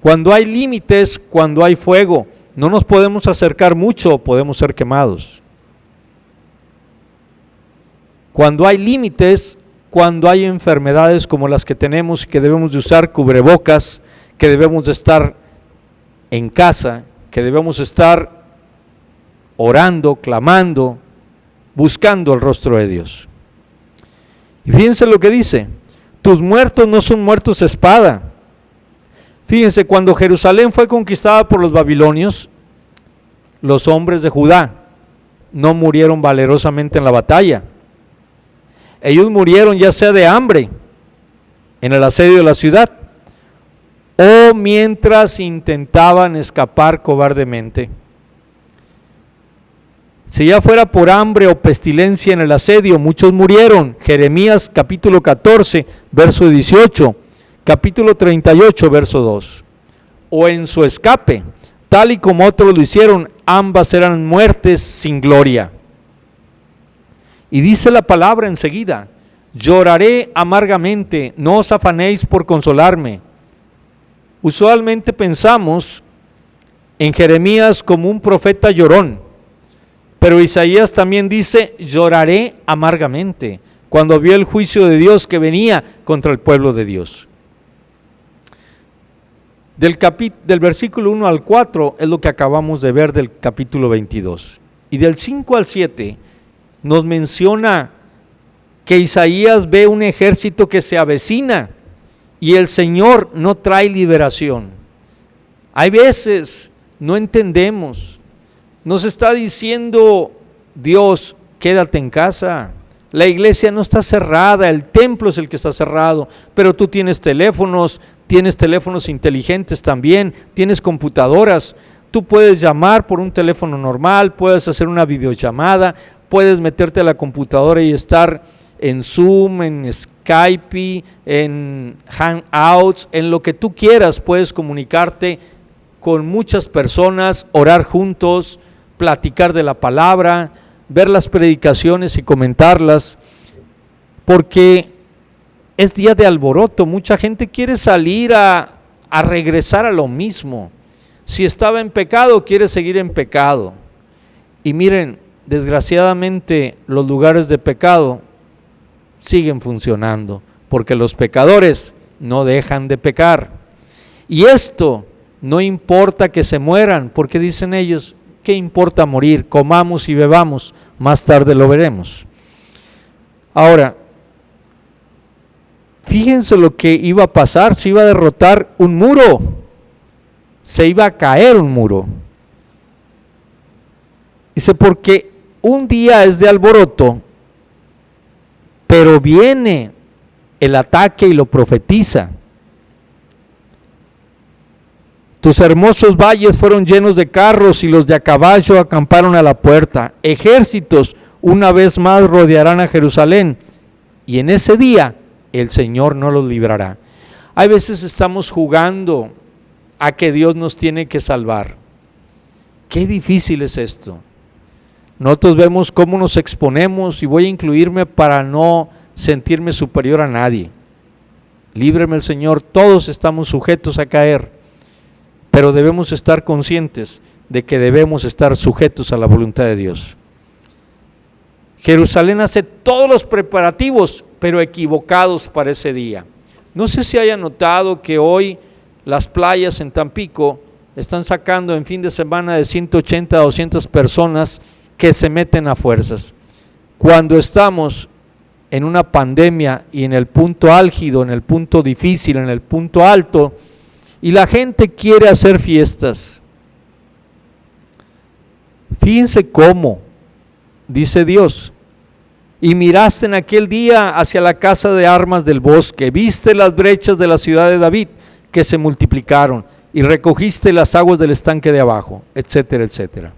Cuando hay límites, cuando hay fuego, no nos podemos acercar mucho, podemos ser quemados. Cuando hay límites, cuando hay enfermedades como las que tenemos, que debemos de usar cubrebocas, que debemos de estar en casa, que debemos estar orando, clamando, buscando el rostro de Dios. Y fíjense lo que dice: tus muertos no son muertos a espada. Fíjense, cuando Jerusalén fue conquistada por los babilonios, los hombres de Judá no murieron valerosamente en la batalla. Ellos murieron ya sea de hambre en el asedio de la ciudad o mientras intentaban escapar cobardemente. Si ya fuera por hambre o pestilencia en el asedio, muchos murieron. Jeremías capítulo 14, verso 18, capítulo 38, verso 2. O en su escape, tal y como otros lo hicieron, ambas eran muertes sin gloria. Y dice la palabra enseguida: lloraré amargamente, no os afanéis por consolarme. Usualmente pensamos en Jeremías como un profeta llorón, pero Isaías también dice: lloraré amargamente, cuando vio el juicio de Dios que venía contra el pueblo de Dios. Del versículo 1 al 4 es lo que acabamos de ver del capítulo 22. Y del 5 al 7 nos menciona que Isaías ve un ejército que se avecina y el Señor no trae liberación. Hay veces no entendemos. Nos está diciendo Dios: quédate en casa. La iglesia no está cerrada, el templo es el que está cerrado, pero tú tienes teléfonos inteligentes también, tienes computadoras, tú puedes llamar por un teléfono normal, puedes hacer una videollamada, puedes meterte a la computadora y estar en Zoom, en Skype, en Hangouts, en lo que tú quieras, puedes comunicarte con muchas personas, orar juntos, platicar de la palabra, ver las predicaciones y comentarlas, porque es día de alboroto. Mucha gente quiere salir a regresar a lo mismo. Si estaba en pecado, quiere seguir en pecado. Y miren, desgraciadamente los lugares de pecado siguen funcionando, porque los pecadores no dejan de pecar. Y esto no importa que se mueran, porque dicen ellos: ¿qué importa morir? Comamos y bebamos, más tarde lo veremos. Ahora, fíjense lo que iba a pasar: se iba a derrotar un muro, se iba a caer un muro. Dice: porque un día es de alboroto, pero viene el ataque y lo profetiza. Tus hermosos valles fueron llenos de carros y los de a caballo acamparon a la puerta. Ejércitos una vez más rodearán a Jerusalén y en ese día el Señor no los librará. Hay veces estamos jugando a que Dios nos tiene que salvar. Qué difícil es esto. Nosotros vemos cómo nos exponemos, y voy a incluirme para no sentirme superior a nadie. Líbreme el Señor, todos estamos sujetos a caer, pero debemos estar conscientes de que debemos estar sujetos a la voluntad de Dios. Jerusalén hace todos los preparativos, pero equivocados para ese día. No sé si haya notado que hoy las playas en Tampico están sacando en fin de semana de 180 a 200 personas que se meten a fuerzas. Cuando estamos en una pandemia y en el punto álgido, en el punto difícil, en el punto alto, y la gente quiere hacer fiestas. Fíjense cómo, dice Dios: y miraste en aquel día hacia la casa de armas del bosque, viste las brechas de la ciudad de David que se multiplicaron, y recogiste las aguas del estanque de abajo, etcétera, etcétera.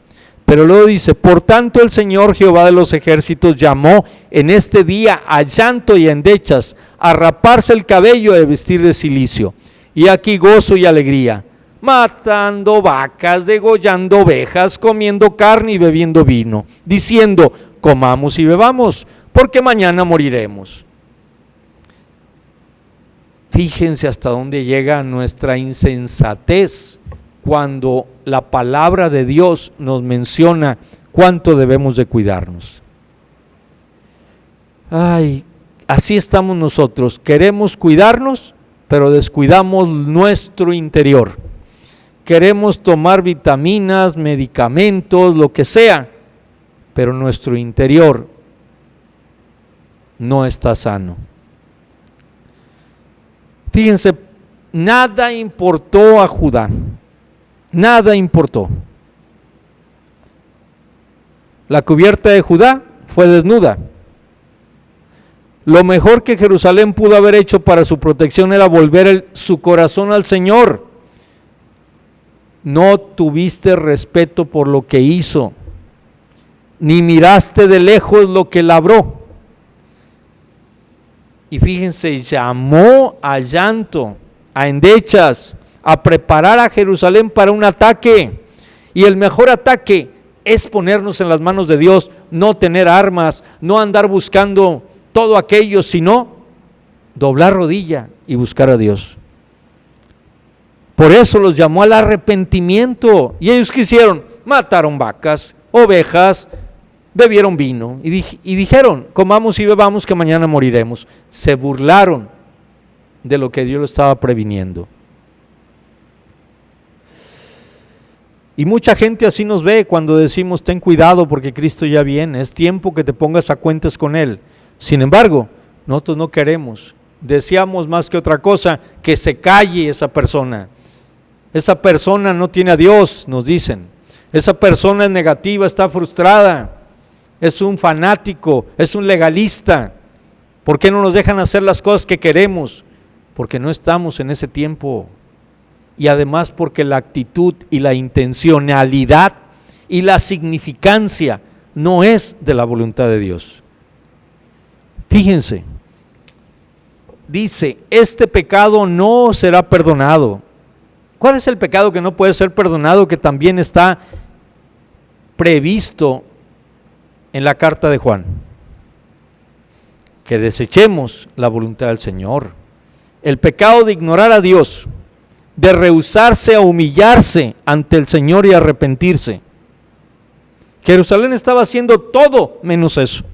Pero luego dice: por tanto el Señor Jehová de los ejércitos llamó en este día a llanto y a endechas, a raparse el cabello y a vestir de cilicio. Y aquí gozo y alegría, matando vacas, degollando ovejas, comiendo carne y bebiendo vino, diciendo: comamos y bebamos, porque mañana moriremos. Fíjense hasta dónde llega nuestra insensatez cuando la palabra de Dios nos menciona cuánto debemos de cuidarnos. Ay, así estamos nosotros, queremos cuidarnos, pero descuidamos nuestro interior. Queremos tomar vitaminas, medicamentos, lo que sea, pero nuestro interior no está sano. Fíjense, nada importó a Judá, nada importó. La cubierta de Judá fue desnuda. Lo mejor que Jerusalén pudo haber hecho para su protección era volver su corazón al Señor. No tuviste respeto por lo que hizo, ni miraste de lejos lo que labró. Y fíjense, llamó a llanto, a endechas, a preparar a Jerusalén para un ataque. Y el mejor ataque es ponernos en las manos de Dios, no tener armas, no andar buscando todo aquello, sino doblar rodilla y buscar a Dios. Por eso los llamó al arrepentimiento. ¿Y ellos qué hicieron? Mataron vacas, ovejas, bebieron vino y dijeron, comamos y bebamos que mañana moriremos. Se burlaron de lo que Dios lo estaba previniendo. Y mucha gente así nos ve cuando decimos, ten cuidado porque Cristo ya viene, es tiempo que te pongas a cuentas con Él. Sin embargo, nosotros no queremos, deseamos más que otra cosa que se calle esa persona. Esa persona no tiene a Dios, nos dicen. Esa persona es negativa, está frustrada, es un fanático, es un legalista. ¿Por qué no nos dejan hacer las cosas que queremos? Porque no estamos en ese tiempo. Y además porque la actitud y la intencionalidad y la significancia no es de la voluntad de Dios. Fíjense, dice, este pecado no será perdonado. ¿Cuál es el pecado que no puede ser perdonado, que también está previsto en la carta de Juan? Que desechemos la voluntad del Señor. El pecado de ignorar a Dios, de rehusarse a humillarse ante el Señor y arrepentirse. Jerusalén estaba haciendo todo menos eso,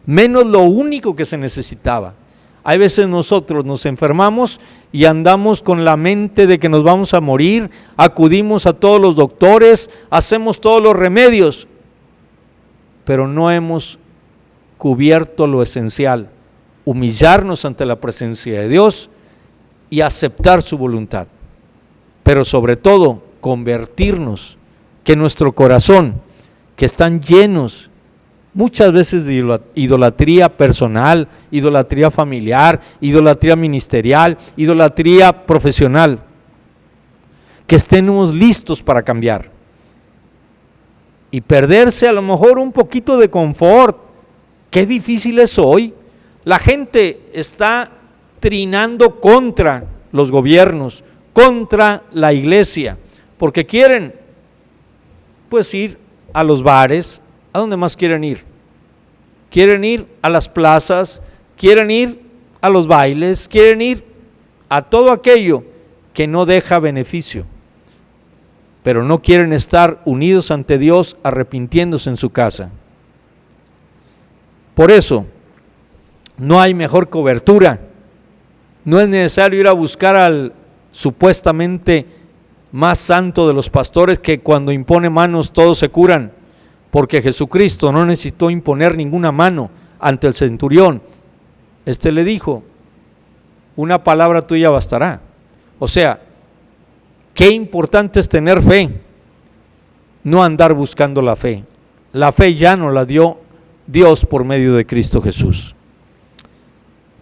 menos lo único que se necesitaba. Hay veces nosotros nos enfermamos y andamos con la mente de que nos vamos a morir, acudimos a todos los doctores, hacemos todos los remedios, pero no hemos cubierto lo esencial, humillarnos ante la presencia de Dios y aceptar su voluntad, pero sobre todo convertirnos, que nuestro corazón, que están llenos muchas veces de idolatría personal, idolatría familiar, idolatría ministerial, idolatría profesional, que estemos listos para cambiar y perderse a lo mejor un poquito de confort. Qué difícil es hoy. La gente está trinando contra los gobiernos, contra la iglesia, porque quieren pues ir a los bares. ¿A dónde más quieren ir? Quieren ir a las plazas, quieren ir a los bailes, quieren ir a todo aquello que no deja beneficio, pero no quieren estar unidos ante Dios, arrepintiéndose en su casa. Por eso, no hay mejor cobertura. No es necesario ir a buscar al supuestamente más santo de los pastores, que cuando impone manos todos se curan, porque Jesucristo no necesitó imponer ninguna mano ante el centurión. Le dijo, una palabra tuya bastará. O sea, qué importante es tener fe, no andar buscando la fe. La fe ya nos la dio Dios por medio de Cristo Jesús.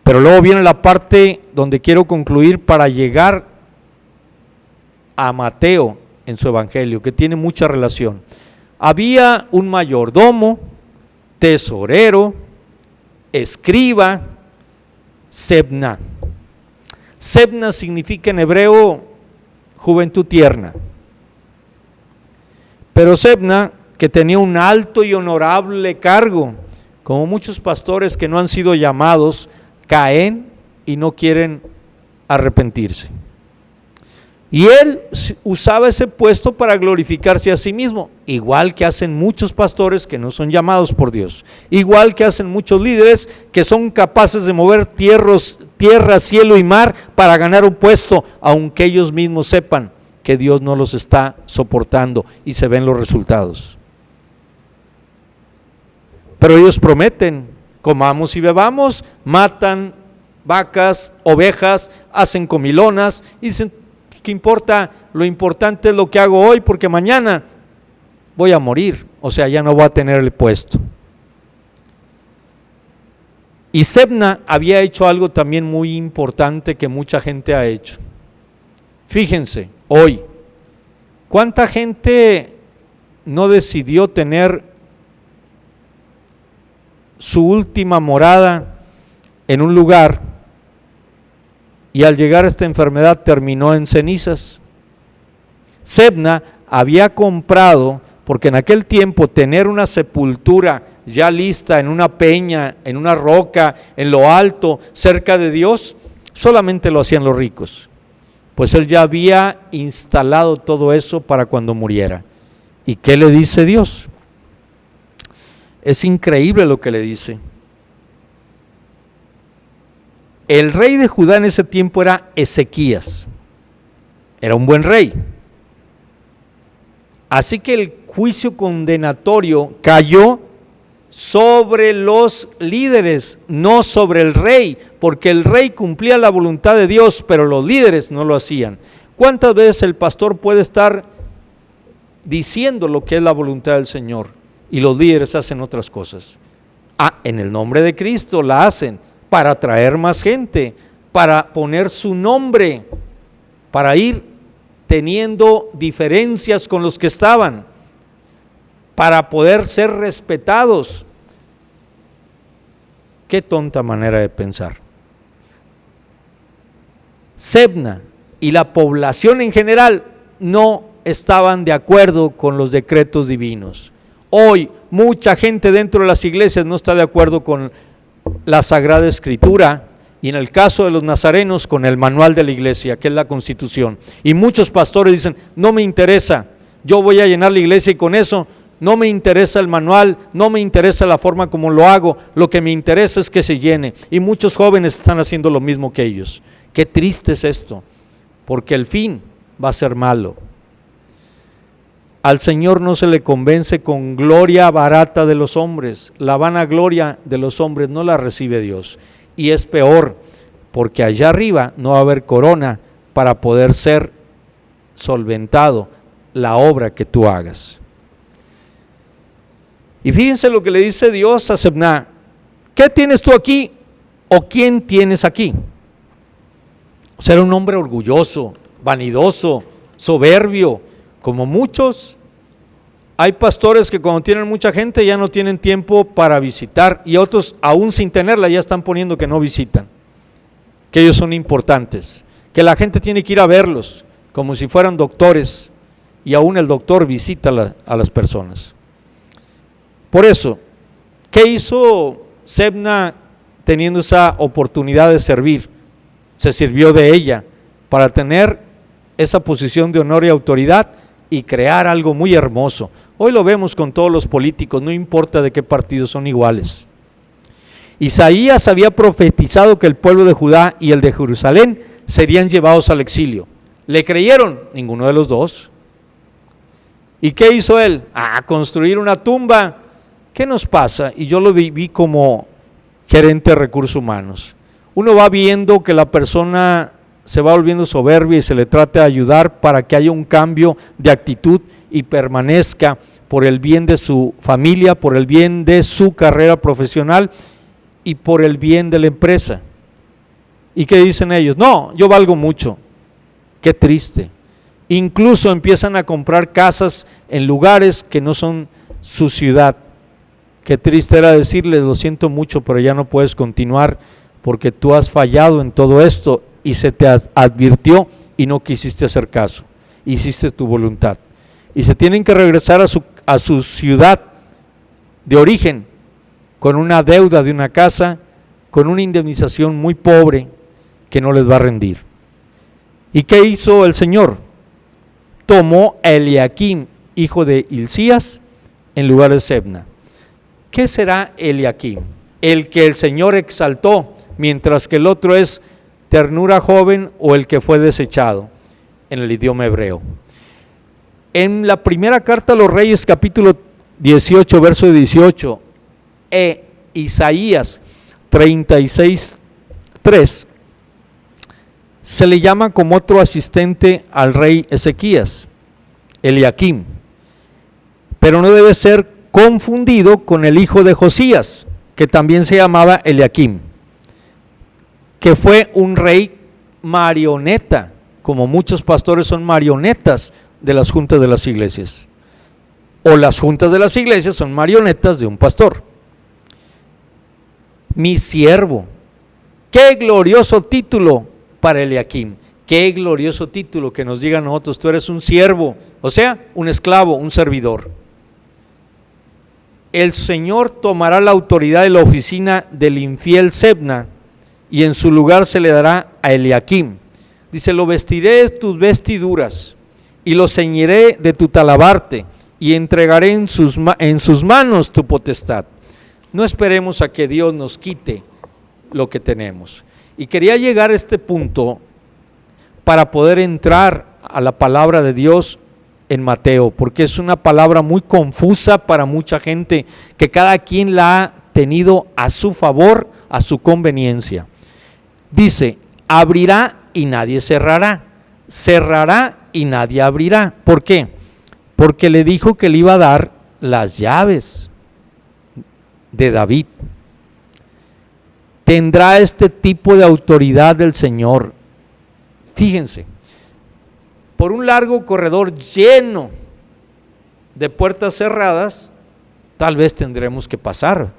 Pero luego viene la parte donde quiero concluir para llegar a Mateo en su evangelio, que tiene mucha relación. Había un mayordomo, tesorero, escriba, Sebna. Sebna significa en hebreo juventud tierna. Pero Sebna que tenía un alto y honorable cargo, como muchos pastores que no han sido llamados, caen y no quieren arrepentirse. Y él usaba ese puesto para glorificarse a sí mismo, igual que hacen muchos pastores que no son llamados por Dios, igual que hacen muchos líderes que son capaces de mover tierra, cielo y mar para ganar un puesto, aunque ellos mismos sepan que Dios no los está soportando y se ven los resultados. Pero ellos prometen, comamos y bebamos, matan vacas, ovejas, hacen comilonas y dicen, ¿qué importa? Lo importante es lo que hago hoy, porque mañana voy a morir, o sea, ya no voy a tener el puesto. Y Sebna había hecho algo también muy importante que mucha gente ha hecho. Fíjense, hoy, ¿cuánta gente no decidió tener su última morada en un lugar y al llegar a esta enfermedad terminó en cenizas? Sebna había comprado, porque en aquel tiempo tener una sepultura ya lista en una peña, en una roca, en lo alto, cerca de Dios, solamente lo hacían los ricos. Pues él ya había instalado todo eso para cuando muriera. ¿Y qué le dice Dios? Es increíble lo que le dice. El rey de Judá en ese tiempo era Ezequías. Era un buen rey. Así que el juicio condenatorio cayó sobre los líderes, no sobre el rey, porque el rey cumplía la voluntad de Dios, pero los líderes no lo hacían. ¿Cuántas veces el pastor puede estar diciendo lo que es la voluntad del Señor y los líderes hacen otras cosas? En el nombre de Cristo la hacen para atraer más gente, para poner su nombre, para ir teniendo diferencias con los que estaban, para poder ser respetados. Qué tonta manera de pensar. Sebna y la población en general no estaban de acuerdo con los decretos divinos. Hoy mucha gente dentro de las iglesias no está de acuerdo con la Sagrada Escritura, y en el caso de los nazarenos con el manual de la iglesia, que es la Constitución. Y muchos pastores dicen, no me interesa, yo voy a llenar la iglesia y con eso no me interesa el manual, no me interesa la forma como lo hago, lo que me interesa es que se llene. Y muchos jóvenes están haciendo lo mismo que ellos. Qué triste es esto, porque el fin va a ser malo. Al Señor no se le convence con gloria barata de los hombres. La vanagloria de los hombres no la recibe Dios. Y es peor, porque allá arriba no va a haber corona para poder ser solventado la obra que tú hagas. Y fíjense lo que le dice Dios a Sebna: ¿qué tienes tú aquí? ¿O quién tienes aquí? O sea, era un hombre orgulloso, vanidoso, soberbio, como muchos. Hay pastores que cuando tienen mucha gente ya no tienen tiempo para visitar, y otros aún sin tenerla ya están poniendo que no visitan, que ellos son importantes, que la gente tiene que ir a verlos como si fueran doctores, y aún el doctor visita a las personas. Por eso, ¿qué hizo Sebna teniendo esa oportunidad de servir? Se sirvió de ella para tener esa posición de honor y autoridad y crear algo muy hermoso. Hoy lo vemos con todos los políticos, no importa de qué partido, son iguales. Isaías había profetizado que el pueblo de Judá y el de Jerusalén serían llevados al exilio. ¿Le creyeron? Ninguno de los dos. ¿Y qué hizo él? Construir una tumba. ¿Qué nos pasa? Y yo lo viví como gerente de recursos humanos. Uno va viendo que la persona se va volviendo soberbia y se le trata de ayudar para que haya un cambio de actitud y permanezca por el bien de su familia, por el bien de su carrera profesional y por el bien de la empresa. ¿Y qué dicen ellos? No, yo valgo mucho. Qué triste. Incluso empiezan a comprar casas en lugares que no son su ciudad. Qué triste era decirles, lo siento mucho, pero ya no puedes continuar porque tú has fallado en todo esto y se te advirtió y no quisiste hacer caso, hiciste tu voluntad. Y se tienen que regresar a su ciudad de origen con una deuda de una casa, con una indemnización muy pobre que no les va a rendir. ¿Y qué hizo el Señor? Tomó a Eliaquim, hijo de Hilcías, en lugar de Sebna. ¿Qué será Eliaquim? El que el Señor exaltó, mientras que el otro es ternura joven o el que fue desechado en el idioma hebreo. En la primera carta a los Reyes, capítulo 18, verso 18, Isaías 36, 3, se le llama como otro asistente al rey Ezequías, Eliaquim, pero no debe ser confundido con el hijo de Josías, que también se llamaba Eliaquim, que fue un rey marioneta, como muchos pastores son marionetas de las juntas de las iglesias, o las juntas de las iglesias son marionetas de un pastor. Mi siervo, qué glorioso título para Eliaquim, qué glorioso título que nos diga a nosotros, tú eres un siervo, o sea, un esclavo, un servidor. El Señor tomará la autoridad de la oficina del infiel Sebna y en su lugar se le dará a Eliaquim. Dice, lo vestiré de tus vestiduras y lo ceñiré de tu talabarte y entregaré en sus manos tu potestad. No esperemos a que Dios nos quite lo que tenemos. Y quería llegar a este punto para poder entrar a la palabra de Dios en Mateo, porque es una palabra muy confusa para mucha gente, que cada quien la ha tenido a su favor, a su conveniencia. Dice, abrirá y nadie cerrará, cerrará y nadie abrirá. ¿Por qué? Porque le dijo que le iba a dar las llaves de David. Tendrá este tipo de autoridad del Señor. Fíjense, por un largo corredor lleno de puertas cerradas, tal vez tendremos que pasar.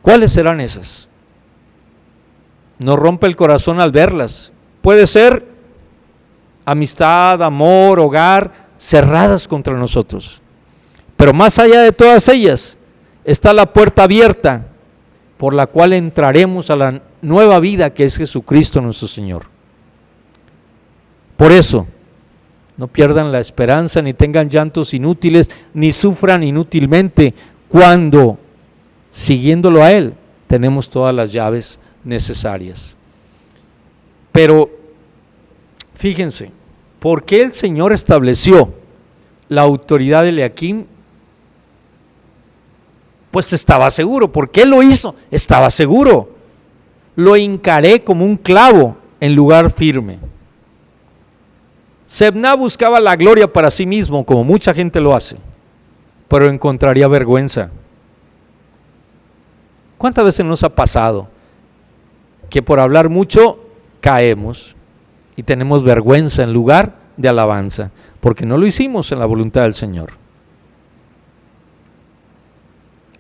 ¿Cuáles serán esas? Nos rompe el corazón al verlas. Puede ser amistad, amor, hogar, cerradas contra nosotros. Pero más allá de todas ellas, está la puerta abierta por la cual entraremos a la nueva vida que es Jesucristo nuestro Señor. Por eso, no pierdan la esperanza, ni tengan llantos inútiles, ni sufran inútilmente, cuando, siguiéndolo a Él, tenemos todas las llaves necesarias. Pero, fíjense, ¿por qué el Señor estableció la autoridad de Eliaquim? Pues estaba seguro. ¿Por qué lo hizo? Estaba seguro. Lo hincaré como un clavo en lugar firme. Sebna buscaba la gloria para sí mismo, como mucha gente lo hace, pero encontraría vergüenza. ¿Cuántas veces nos ha pasado que por hablar mucho caemos y tenemos vergüenza en lugar de alabanza, porque no lo hicimos en la voluntad del Señor?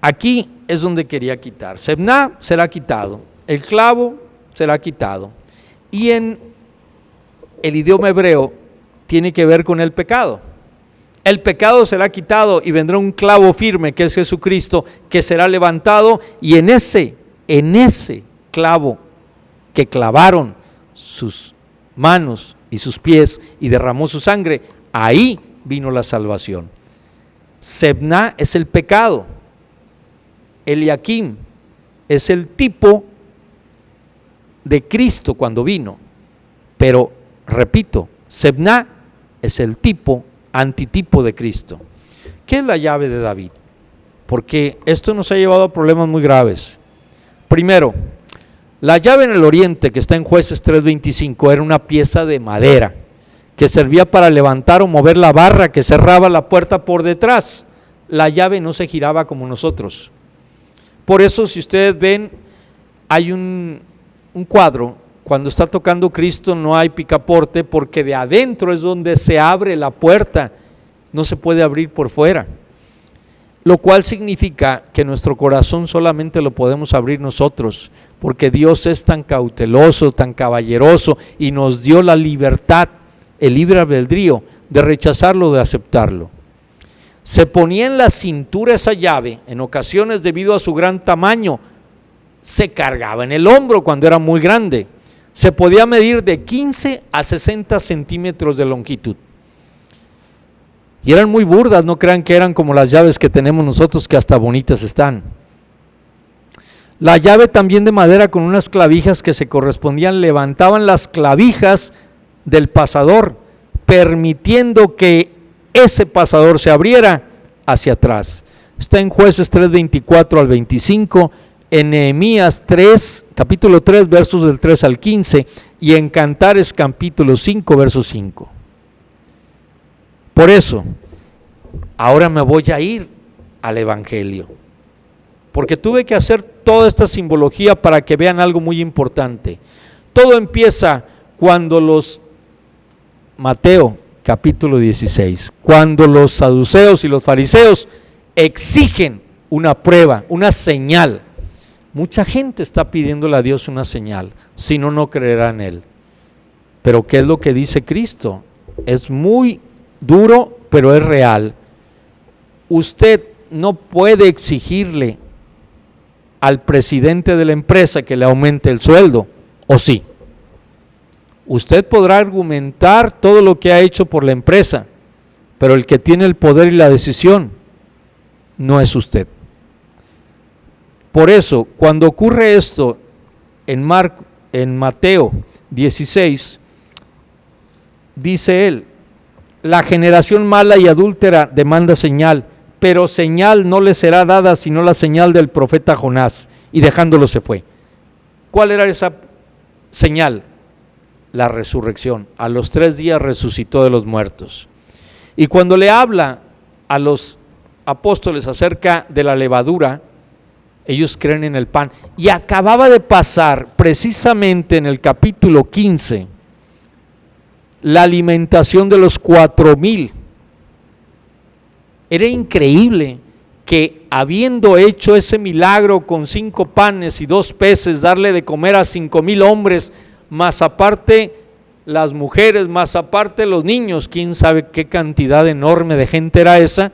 Aquí es donde quería quitar. Sebna será quitado, el clavo será quitado, y en el idioma hebreo tiene que ver con el pecado. El pecado será quitado y vendrá un clavo firme que es Jesucristo, que será levantado, y en ese clavo que clavaron sus manos y sus pies y derramó su sangre, ahí vino la salvación. Sebna es el pecado, Eliaquim es el tipo de Cristo cuando vino, pero repito, Sebna es el tipo, antitipo de Cristo. ¿Qué es la llave de David? Porque esto nos ha llevado a problemas muy graves. Primero, la llave en el oriente, que está en Jueces 3:25, era una pieza de madera que servía para levantar o mover la barra que cerraba la puerta por detrás. La llave no se giraba como nosotros. Por eso, si ustedes ven, hay un cuadro. Cuando está tocando Cristo no hay picaporte, porque de adentro es donde se abre la puerta, no se puede abrir por fuera. Lo cual significa que nuestro corazón solamente lo podemos abrir nosotros, porque Dios es tan cauteloso, tan caballeroso, y nos dio la libertad, el libre albedrío, de rechazarlo o de aceptarlo. Se ponía en la cintura esa llave, en ocasiones debido a su gran tamaño, se cargaba en el hombro cuando era muy grande. Se podía medir de 15 a 60 centímetros de longitud. Y eran muy burdas, no crean que eran como las llaves que tenemos nosotros, que hasta bonitas están. La llave también de madera con unas clavijas que se correspondían, levantaban las clavijas del pasador, permitiendo que ese pasador se abriera hacia atrás. Está en Jueces 3:24 al 25, en Nehemías 3, capítulo 3, versos del 3 al 15, y en Cantares capítulo 5, verso 5. Por eso, ahora me voy a ir al Evangelio, porque tuve que hacer toda esta simbología para que vean algo muy importante. Todo empieza cuando Mateo capítulo 16, cuando los saduceos y los fariseos exigen una prueba, una señal. Mucha gente está pidiéndole a Dios una señal, si no, no creerá en Él. Pero ¿qué es lo que dice Cristo? Es muy duro, pero es real. Usted no puede exigirle al presidente de la empresa que le aumente el sueldo, ¿o sí? Usted podrá argumentar todo lo que ha hecho por la empresa, pero el que tiene el poder y la decisión no es usted. Por eso, cuando ocurre esto en Mateo 16, dice él: la generación mala y adúltera demanda señal, pero señal no le será dada sino la señal del profeta Jonás. Y dejándolo se fue. ¿Cuál era esa señal? La resurrección. A los 3 días resucitó de los muertos. Y cuando le habla a los apóstoles acerca de la levadura, ellos creen en el pan. Y acababa de pasar precisamente en el capítulo 15 la alimentación de los 4,000. Era increíble que, habiendo hecho ese milagro con 5 panes y 2 peces, darle de comer a 5,000 hombres, más aparte las mujeres, más aparte los niños, quién sabe qué cantidad enorme de gente era esa,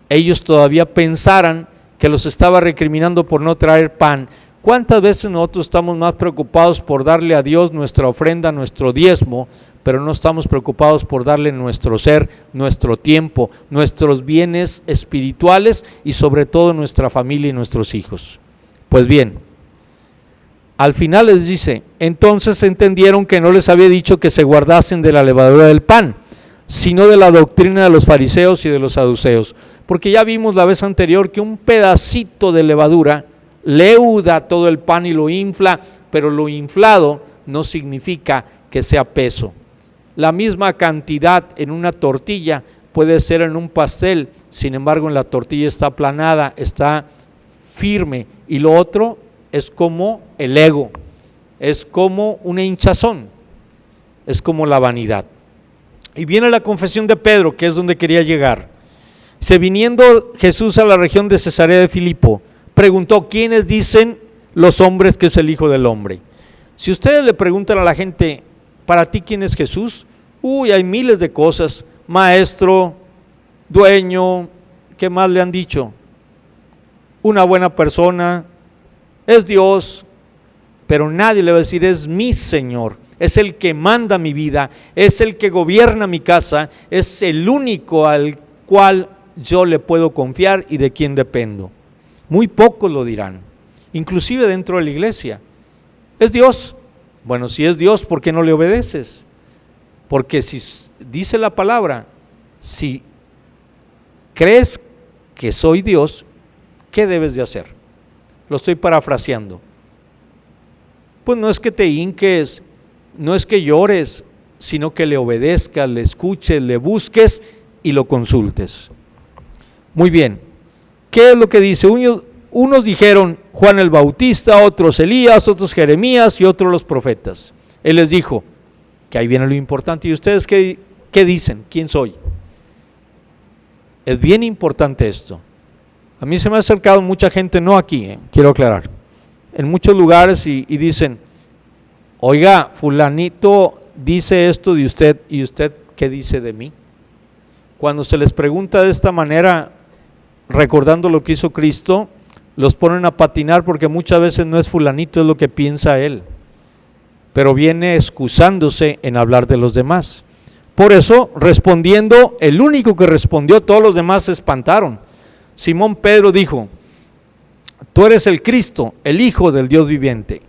ellos todavía pensaran que los estaba recriminando por no traer pan. ¿Cuántas veces nosotros estamos más preocupados por darle a Dios nuestra ofrenda, nuestro diezmo, pero no estamos preocupados por darle nuestro ser, nuestro tiempo, nuestros bienes espirituales y sobre todo nuestra familia y nuestros hijos? Pues bien, al final les dice: entonces entendieron que no les había dicho que se guardasen de la levadura del pan, sino de la doctrina de los fariseos y de los saduceos. Porque ya vimos la vez anterior que un pedacito de levadura leuda todo el pan y lo infla, pero lo inflado no significa que sea peso. La misma cantidad en una tortilla puede ser en un pastel, sin embargo en la tortilla está aplanada, está firme, y lo otro es como el ego, es como una hinchazón, es como la vanidad. Y viene la confesión de Pedro, que es donde quería llegar. Viniendo Jesús a la región de Cesarea de Filipo, preguntó: ¿quiénes dicen los hombres que es el Hijo del Hombre? Si ustedes le preguntan a la gente: ¿para ti quién es Jesús? Hay miles de cosas: maestro, dueño, ¿qué más le han dicho? Una buena persona, es Dios, pero nadie le va a decir: es mi Señor, es el que manda mi vida, es el que gobierna mi casa, es el único al cual yo le puedo confiar y de quien dependo. Muy pocos lo dirán, inclusive dentro de la iglesia. ¿Es Dios? Bueno, si es Dios, ¿por qué no le obedeces? Porque si dice la palabra, si crees que soy Dios, ¿qué debes de hacer? Lo estoy parafraseando. Pues no es que te hinques, no es que llores, sino que le obedezcas, le escuches, le busques y lo consultes. Muy bien, ¿qué es lo que dice? Unos dijeron Juan el Bautista, otros Elías, otros Jeremías y otros los profetas. Él les dijo, que ahí viene lo importante: ¿y ustedes qué dicen? ¿Quién soy? Es bien importante esto. A mí se me ha acercado mucha gente, no aquí, quiero aclarar, en muchos lugares y dicen: oiga, fulanito dice esto de usted, ¿y usted ¿qué dice de mí? Cuando se les pregunta de esta manera, recordando lo que hizo Cristo, los ponen a patinar porque muchas veces no es fulanito, es lo que piensa él, pero viene excusándose en hablar de los demás. Por eso, respondiendo, el único que respondió, todos los demás se espantaron. Simón Pedro dijo: tú eres el Cristo, el Hijo del Dios viviente.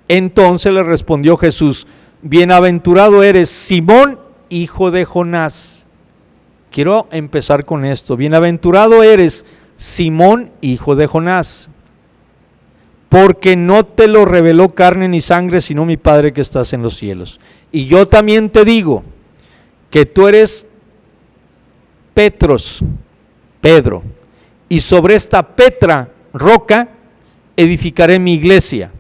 Entonces le respondió Jesús: bienaventurado eres, Simón, hijo de Jonás. Quiero empezar con esto. Bienaventurado eres, Simón, hijo de Jonás, porque no te lo reveló carne ni sangre, sino mi Padre que estás en los cielos. Y yo también te digo que tú eres Pedro, y sobre esta Petra, roca, edificaré mi iglesia,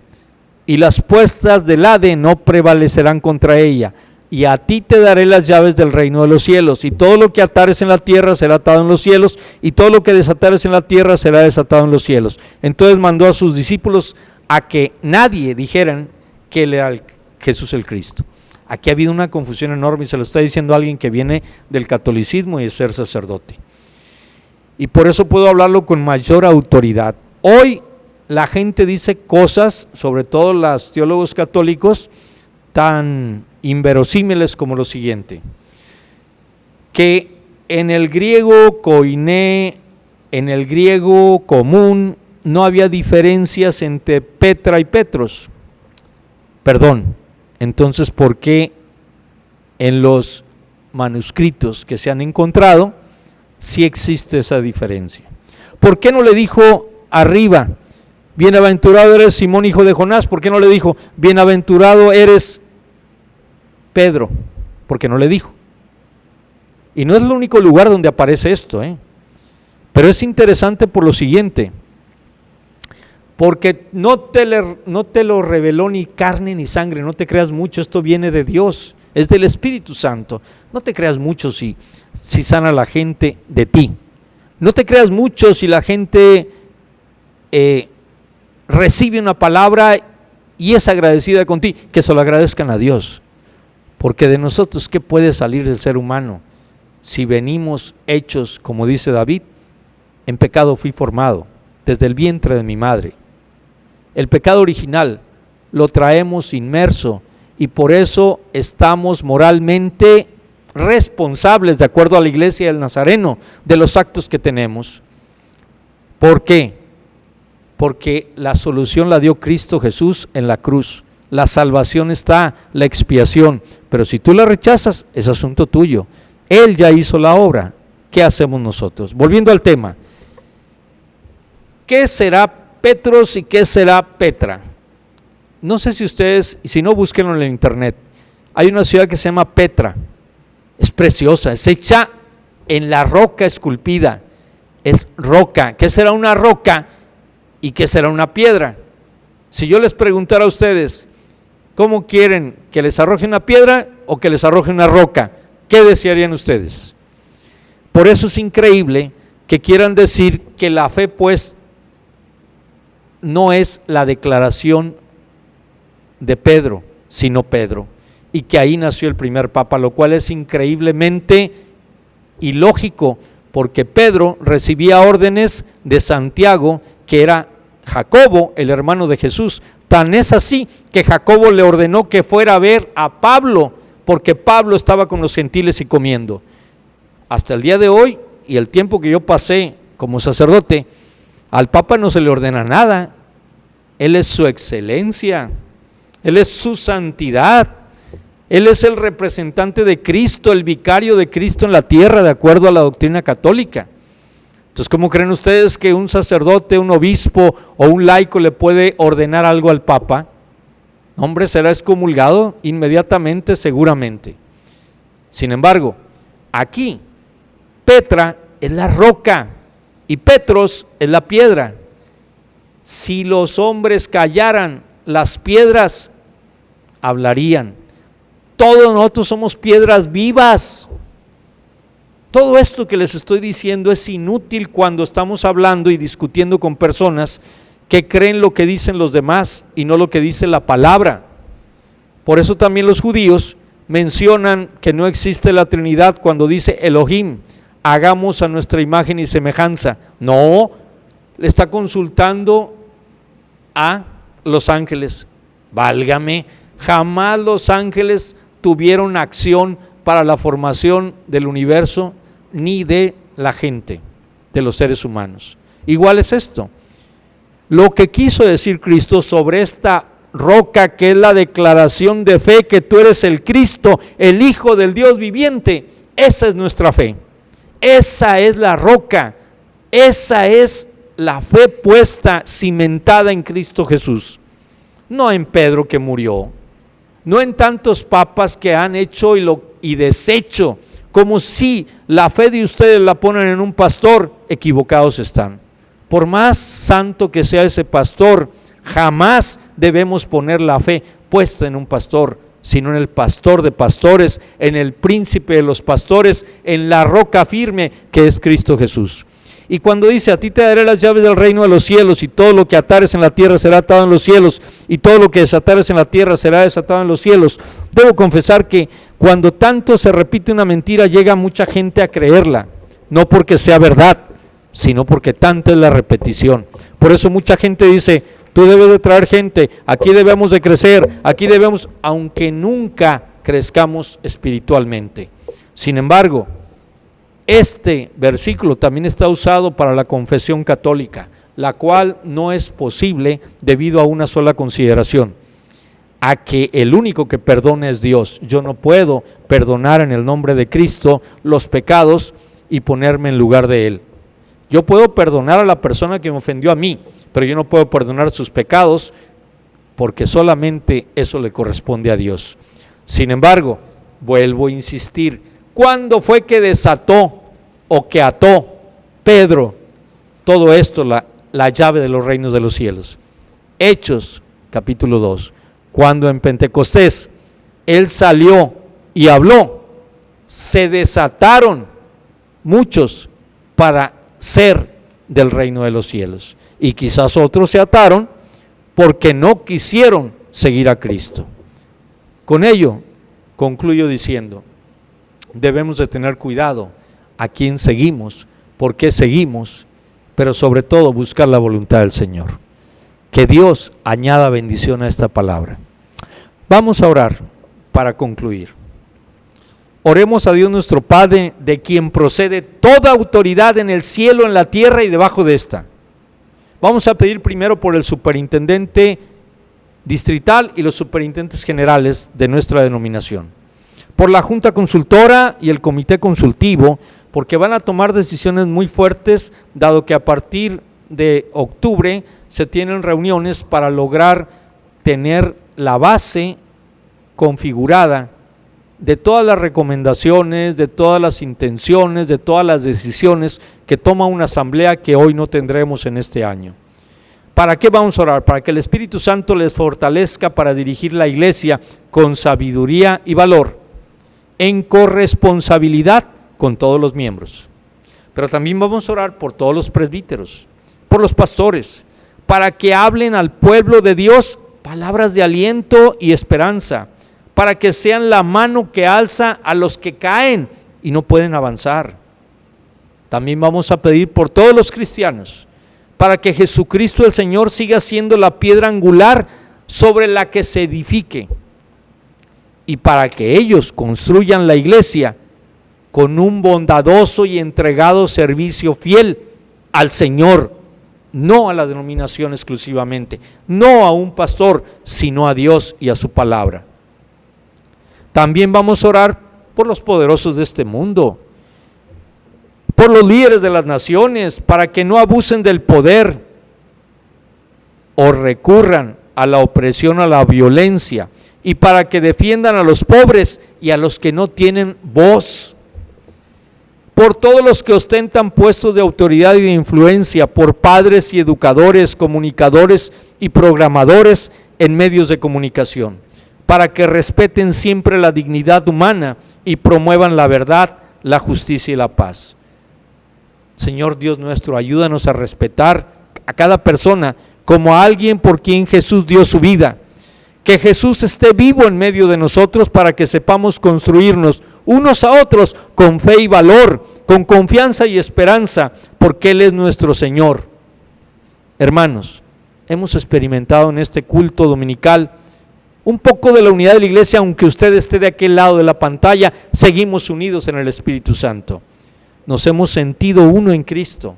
y las puertas del Hades no prevalecerán contra ella. Y a ti te daré las llaves del reino de los cielos, y todo lo que atares en la tierra será atado en los cielos, y todo lo que desatares en la tierra será desatado en los cielos. Entonces mandó a sus discípulos a que nadie dijeran que él era Jesús el Cristo. Aquí ha habido una confusión enorme, y se lo está diciendo alguien que viene del catolicismo y de ser sacerdote. Y por eso puedo hablarlo con mayor autoridad. Hoy la gente dice cosas, sobre todo los teólogos católicos, tan inverosímiles como lo siguiente: que en el griego koiné, en el griego común, no había diferencias entre Petra y Petros. Perdón, entonces ¿por qué en los manuscritos que se han encontrado sí existe esa diferencia? ¿Por qué no le dijo arriba: bienaventurado eres Simón, hijo de Jonás? ¿Por qué no le dijo: bienaventurado eres Pedro? Porque no le dijo. Y no es el único lugar donde aparece esto, pero es interesante por lo siguiente: porque no te lo reveló ni carne ni sangre. No te creas mucho, esto viene de Dios, es del Espíritu Santo. No te creas mucho si sana la gente de ti. No te creas mucho si la gente recibe una palabra y es agradecida contigo, que se lo agradezcan a Dios. Porque de nosotros, ¿qué puede salir del ser humano si venimos hechos, como dice David: en pecado fui formado desde el vientre de mi madre? El pecado original lo traemos inmerso, y por eso estamos moralmente responsables, de acuerdo a la iglesia del Nazareno, de los actos que tenemos. ¿Por qué? Porque la solución la dio Cristo Jesús en la cruz. La salvación está, la expiación, pero si tú la rechazas, es asunto tuyo. Él ya hizo la obra. ¿Qué hacemos nosotros? Volviendo al tema, ¿qué será Petros y qué será Petra? No sé si ustedes, y si no, búsquenlo en el internet. Hay una ciudad que se llama Petra. Es preciosa, es hecha en la roca esculpida. Es roca. ¿Qué será una roca y qué será una piedra? Si yo les preguntara a ustedes, ¿cómo quieren que les arroje una piedra o que les arroje una roca? ¿Qué desearían ustedes? Por eso es increíble que quieran decir que la fe, pues, no es la declaración de Pedro, sino Pedro, y que ahí nació el primer papa, lo cual es increíblemente ilógico, porque Pedro recibía órdenes de Santiago, que era Jacobo, el hermano de Jesús. Tan es así que Jacobo le ordenó que fuera a ver a Pablo, porque Pablo estaba con los gentiles y comiendo. Hasta el día de hoy, y el tiempo que yo pasé como sacerdote, al Papa no se le ordena nada. Él es su excelencia, Él es su santidad, Él es el representante de Cristo, el vicario de Cristo en la tierra, de acuerdo a la doctrina católica. Entonces, ¿cómo creen ustedes que un sacerdote, un obispo o un laico le puede ordenar algo al Papa? Hombre, será excomulgado inmediatamente, seguramente. Sin embargo, aquí Petra es la roca y Petros es la piedra. Si los hombres callaran, las piedras hablarían. Todos nosotros somos piedras vivas. Todo esto que les estoy diciendo es inútil cuando estamos hablando y discutiendo con personas que creen lo que dicen los demás y no lo que dice la palabra. Por eso también los judíos mencionan que no existe la Trinidad cuando dice Elohim, hagamos a nuestra imagen y semejanza. No, le está consultando a los ángeles. Válgame, jamás los ángeles tuvieron acción para la formación del universo ni de la gente, de los seres humanos. Igual es esto. Lo que quiso decir Cristo sobre esta roca, que es la declaración de fe que tú eres el Cristo, el Hijo del Dios viviente, esa es nuestra fe. Esa es la roca, esa es la fe puesta, cimentada en Cristo Jesús. No en Pedro que murió, no en tantos papas que han hecho y deshecho, como si la fe de ustedes la ponen en un pastor. Equivocados están. Por más santo que sea ese pastor, jamás debemos poner la fe puesta en un pastor, sino en el pastor de pastores, en el príncipe de los pastores, en la roca firme que es Cristo Jesús. Y cuando dice, a ti te daré las llaves del reino de los cielos, y todo lo que atares en la tierra será atado en los cielos, y todo lo que desatares en la tierra será desatado en los cielos, debo confesar que cuando tanto se repite una mentira, llega mucha gente a creerla, no porque sea verdad, sino porque tanta es la repetición. Por eso mucha gente dice, tú debes de traer gente, aquí debemos de crecer, aquí debemos, aunque nunca crezcamos espiritualmente. Sin embargo, este versículo también está usado para la confesión católica, la cual no es posible debido a una sola consideración, a que el único que perdona es Dios. Yo no puedo perdonar en el nombre de Cristo los pecados y ponerme en lugar de Él. Yo puedo perdonar a la persona que me ofendió a mí, pero yo no puedo perdonar sus pecados, porque solamente eso le corresponde a Dios. Sin embargo, vuelvo a insistir, ¿cuándo fue que desató o que ató Pedro todo esto, la llave de los reinos de los cielos? Hechos capítulo 2, cuando en Pentecostés Él salió y habló, se desataron muchos para ser del reino de los cielos, y quizás otros se ataron porque no quisieron seguir a Cristo. Con ello concluyo diciendo, debemos de tener cuidado a quién seguimos, por qué seguimos, pero sobre todo buscar la voluntad del Señor. Que Dios añada bendición a esta palabra. Vamos a orar para concluir. Oremos a Dios nuestro Padre, de quien procede toda autoridad en el cielo, en la tierra y debajo de esta. Vamos a pedir primero por el superintendente distrital y los superintendentes generales de nuestra denominación, por la Junta Consultora y el Comité Consultivo, porque van a tomar decisiones muy fuertes, dado que a partir de octubre se tienen reuniones para lograr tener la base configurada de todas las recomendaciones, de todas las intenciones, de todas las decisiones que toma una asamblea que hoy no tendremos en este año. ¿Para qué vamos a orar? Para que el Espíritu Santo les fortalezca para dirigir la iglesia con sabiduría y valor, en corresponsabilidad con todos los miembros. Pero también vamos a orar por todos los presbíteros, por los pastores, para que hablen al pueblo de Dios palabras de aliento y esperanza, para que sean la mano que alza a los que caen y no pueden avanzar. También vamos a pedir por todos los cristianos, para que Jesucristo el Señor siga siendo la piedra angular sobre la que se edifique, y para que ellos construyan la iglesia con un bondadoso y entregado servicio fiel al Señor, no a la denominación exclusivamente, no a un pastor, sino a Dios y a su palabra. También vamos a orar por los poderosos de este mundo, por los líderes de las naciones, para que no abusen del poder o recurran a la opresión, a la violencia, y para que defiendan a los pobres y a los que no tienen voz. Por todos los que ostentan puestos de autoridad y de influencia, por padres y educadores, comunicadores y programadores en medios de comunicación, para que respeten siempre la dignidad humana y promuevan la verdad, la justicia y la paz. Señor Dios nuestro, ayúdanos a respetar a cada persona como a alguien por quien Jesús dio su vida, Que Jesús esté vivo en medio de nosotros para que sepamos construirnos unos a otros con fe y valor, con confianza y esperanza, porque Él es nuestro Señor. Hermanos, hemos experimentado en este culto dominical un poco de la unidad de la iglesia, aunque usted esté de aquel lado de la pantalla, seguimos unidos en el Espíritu Santo. Nos hemos sentido uno en Cristo.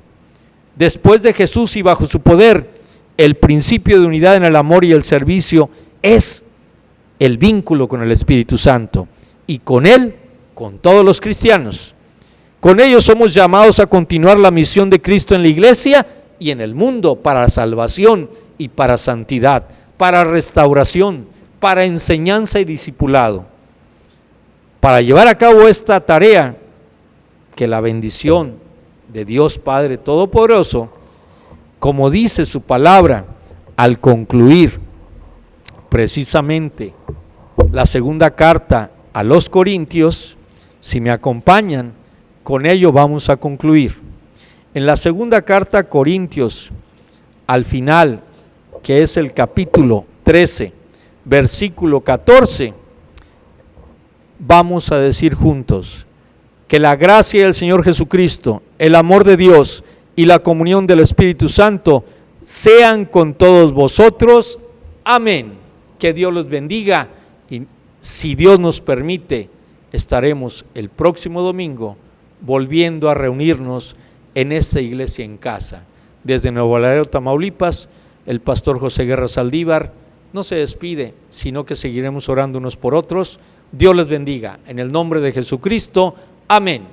Después de Jesús y bajo su poder, el principio de unidad en el amor y el servicio es el vínculo con el Espíritu Santo, y con Él, con todos los cristianos. Con ellos somos llamados a continuar la misión de Cristo en la iglesia y en el mundo, para salvación y para santidad, para restauración, para enseñanza y discipulado. Para llevar a cabo esta tarea, que la bendición de Dios Padre Todopoderoso, como dice su palabra, al concluir precisamente la segunda carta a los Corintios, si me acompañan, con ello vamos a concluir. En la segunda carta a Corintios, al final, que es el capítulo 13, versículo 14, vamos a decir juntos: que la gracia del Señor Jesucristo, el amor de Dios y la comunión del Espíritu Santo sean con todos vosotros. Amén. Que Dios los bendiga, y si Dios nos permite, estaremos el próximo domingo volviendo a reunirnos en esta iglesia en casa. Desde Nuevo Laredo, Tamaulipas, el pastor José Guerra Saldívar no se despide, sino que seguiremos orando unos por otros. Dios les bendiga. En el nombre de Jesucristo. Amén.